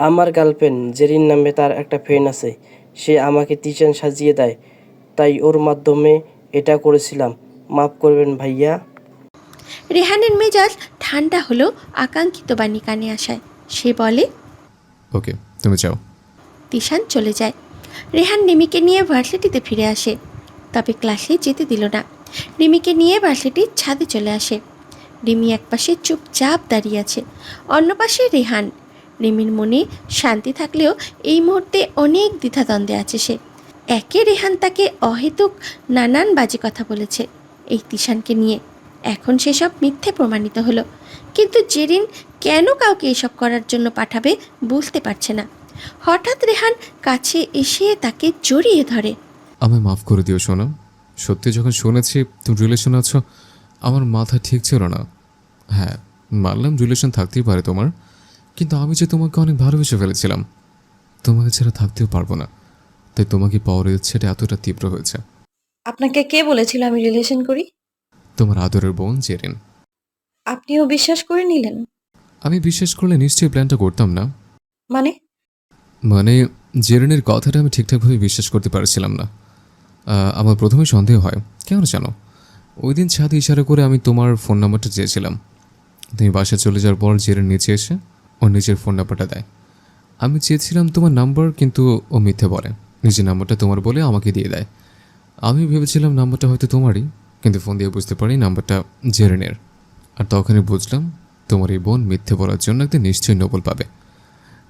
আমার গার্লফ্রেন্ড জেরিন নামে তার একটা ফ্রেন্ড আছে, সে আমাকে তিশান সাজিয়ে দেয়, তাই ওর মাধ্যমে এটা করেছিলাম। মাফ করবেন ভাইয়া। রেহানের মেজাজ ঠান্ডা হলো আকাঙ্ক্ষিত বাণী কানে আসায়। সে বলে, ওকে তুমি যাও। তিশান চলে যায়। রেহান রিমিকে নিয়ে ভার্সিটিতে ফিরে আসে, তবে ক্লাসে যেতে দিল না। রিমিকে নিয়ে ভার্সিটির ছাদে চলে আসে। রিমি একপাশে চুপচাপ দাঁড়িয়ে আছে, অন্য পাশে রেহান। রিমির মনে শান্তি থাকলেও এই মুহূর্তে অনেক দ্বিধাদ্বন্দ্বে আছে সে। একে রেহান তাকে অহেতুক নানান বাজে কথা বলেছে এই তিশানকে নিয়ে, এখন সেসব মিথ্যে প্রমাণিত হলো। কিন্তু জেরিন কেন কাউকে এসব করার জন্য পাঠাবে বুঝতে পারছে না। হঠাৎ রেহান কাছে এসে তাকে জড়িয়ে ধরে। আমায় মাফ করে দিও সোনা, সত্যি যখন শুনেছি তুমি রিলেশন আছো আমার মাথা ঠিক ছিল না। হ্যাঁ মানলাম রিলেশন থাকতেই পারে তোমার, কিন্তু আমি যে তোমাকে অনেক ভালোবেসে ফেলেছিলাম, তোমাকে ছাড়া থাকতেও পারবো না, তাই তোমাকে পাওয়ার ইচ্ছেটা এতটা তীব্র হয়েছে। আপনাকে কে বলেছিল আমি রিলেশন করি? তোমার আদরের বোন জেরিন। আপনিও বিশ্বাস করে নিলেন? আমি বিশ্বাস করলে নিশ্চয়ই প্ল্যানটা করতাম না। মানে? মানে জেরিনের কথাটা আমি ঠিকঠাকভাবে বিশ্বাস করতে পারছিলাম না। আমার প্রথমে সন্দেহ হয়, কেন জানো? ওই দিন ছাদে ইশারা করে আমি তোমার ফোন নাম্বারটা চেয়েছিলাম। তুমি বাসায় চলে যাওয়ার পর জেরিন নিচে এসে ওর নিজের ফোন নাম্বারটা দেয়। আমি চেয়েছিলাম তোমার নাম্বার, কিন্তু ও মিথ্যে বলে, নিজের নাম্বারটা তোমার বলে আমাকে দিয়ে দেয়। আমি ভেবেছিলাম নাম্বারটা হয়তো তোমারই, কিন্তু ফোন দিয়ে বুঝতে পারি নাম্বারটা জেরিনের। আর তখনই বুঝলাম তোমার এই বোন মিথ্যে বলার জন্য একদিন নিশ্চয়ই নোবেল পাবে।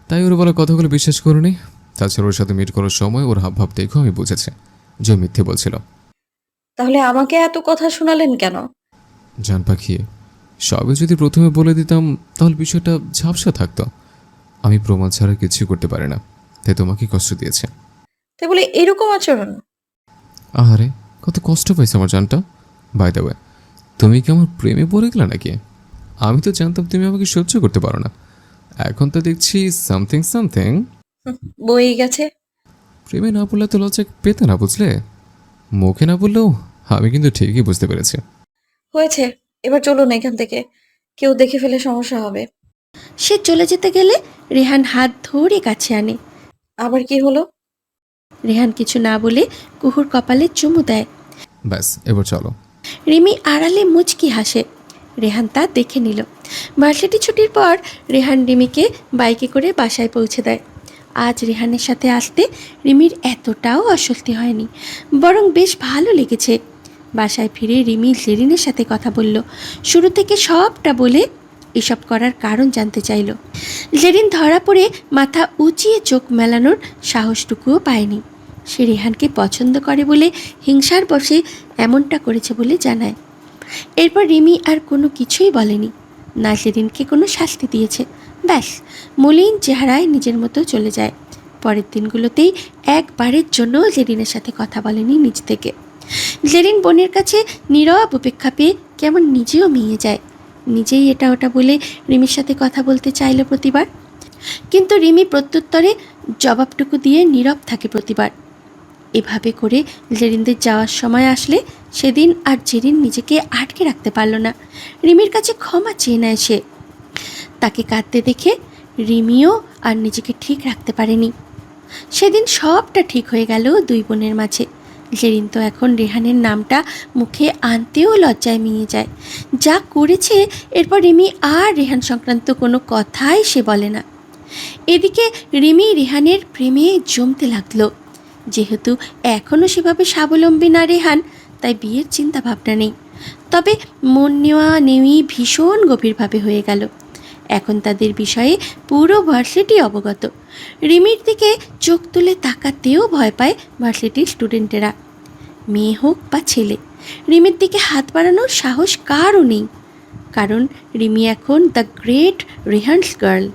তাই ওর বলা কথাগুলো বিশ্বাস করুনি। তাছাড়া ওর সাথে মিট করার সময় ওর হাবভাব দেখেও আমি বুঝেছি যে মিথ্যে বলছিল। তাহলে আমাকে এত কথা শোনালেন কেন? জান পাখি, সবে যদি প্রথমে বলে দিতাম তাহলে বিষয়টা ঝাপসা থাকতো। আমি প্রমাণ ছাড়া কিছু করতে পারি না, তাই তোমাকে কষ্ট দিয়েছে। তাই বলে এরকম আচরণ? আহারে কত কষ্ট পাইছে আমার জানটা। বাই দ্য ওয়ে, তুমি কি আমার প্রেমে পড়ে গেলে নাকি? আমি তো জানতাম তুমি আমাকে সহ্য করতে পারো না, এখন তো দেখছি সামথিং সামথিং বই গেছে। প্রেমে না বললে তো লজ্জা পেতে না, বুঝলে? মুখে না বললেও আমি কিন্তু ঠিকই বুঝতে পেরেছি। হয়েছে, এবার চলুন এখান থেকে, কেউ দেখে ফেলে সমস্যা হবে। সে চলে যেতে গেলে রেহান হাত ধরে কাছে আনে। আবার কি হলো? রেহান কিছু না বলে কুহুর কপালে চুমু দেয়। ব্যাস এবার চলো। রিমি আড়ালে মুচকি হাসে। রেহান তা দেখে নিল। ভার্সিটি ছুটির পর রেহান রিমিকে বাইকে করে বাসায় পৌঁছে দেয়। আজ রেহানের সাথে আসতে রিমির এতটাও অস্বস্তি হয়নি, বরং বেশ ভালো লেগেছে। বাসায় ফিরে রিমি জেরিনের সাথে কথা বলল। শুরু থেকে সবটা বলে এসব করার কারণ জানতে চাইল। জেরিন ধরা পড়ে মাথা উঁচিয়ে চোখ মেলানোর সাহসটুকুও পায়নি। সে রেহানকে পছন্দ করে বলে হিংসার বশে এমনটা করেছে বলে জানায়। এরপর রিমি আর কোনো কিছুই বলেনি, না জেরিনকে কোনো শাস্তি দিয়েছে। ব্যাস মলিন চেহারায় নিজের মতো চলে যায়। পরের দিনগুলোতেই একবারের জন্য জেরিনের সাথে কথা বলেনি নিজ থেকে। জেরিন বোনের কাছে নীরব উপেক্ষা পেয়ে কেমন নিজেও মিয়ে যায়। নিজেই এটা ওটা বলে রিমির সাথে কথা বলতে চাইল প্রতিবার, কিন্তু রিমি প্রত্যুত্তরে জবাবটুকু দিয়ে নীরব থাকে প্রতিবার। এভাবে করে জেরিনদের যাওয়ার সময় আসলে সেদিন আর জেরিন নিজেকে আটকে রাখতে পারল না। রিমির কাছে ক্ষমা চেয়ে নেয় সে। তাকে কাঁদতে দেখে রিমিও আর নিজেকে ঠিক রাখতে পারেনি। সেদিন সবটা ঠিক হয়ে গেল দুই বোনের মাঝে। জেরিন তো এখন রেহানের নামটা মুখে আনতেও লজ্জায় মিয়ে যায়। যা করেছে এরপর রিমি আর রেহান সংক্রান্ত কোনো কথাই সে বলে না। এদিকে রিমি রেহানের প্রেমে জমতে লাগলো। যেহেতু এখনও সেভাবে স্বাবলম্বী না রেহান, তাই বিয়ের চিন্তা ভাবনা নেই। তবে মন নেওয়া নেওয়ি ভীষণ গভীরভাবে হয়ে গেল। এখন তাদের বিষয়ে পুরো ভার্সিটি অবগত। রিমির দিকে চোখ তুলে তাকাতেও ভয় পায় ভার্সিটির স্টুডেন্টেরা, মেয়ে হোক বা ছেলে। রিমির দিকে হাত বাড়ানোর সাহস কারও নেই, কারণ রিমি এখন দ্য গ্রেট রেহানস গার্ল।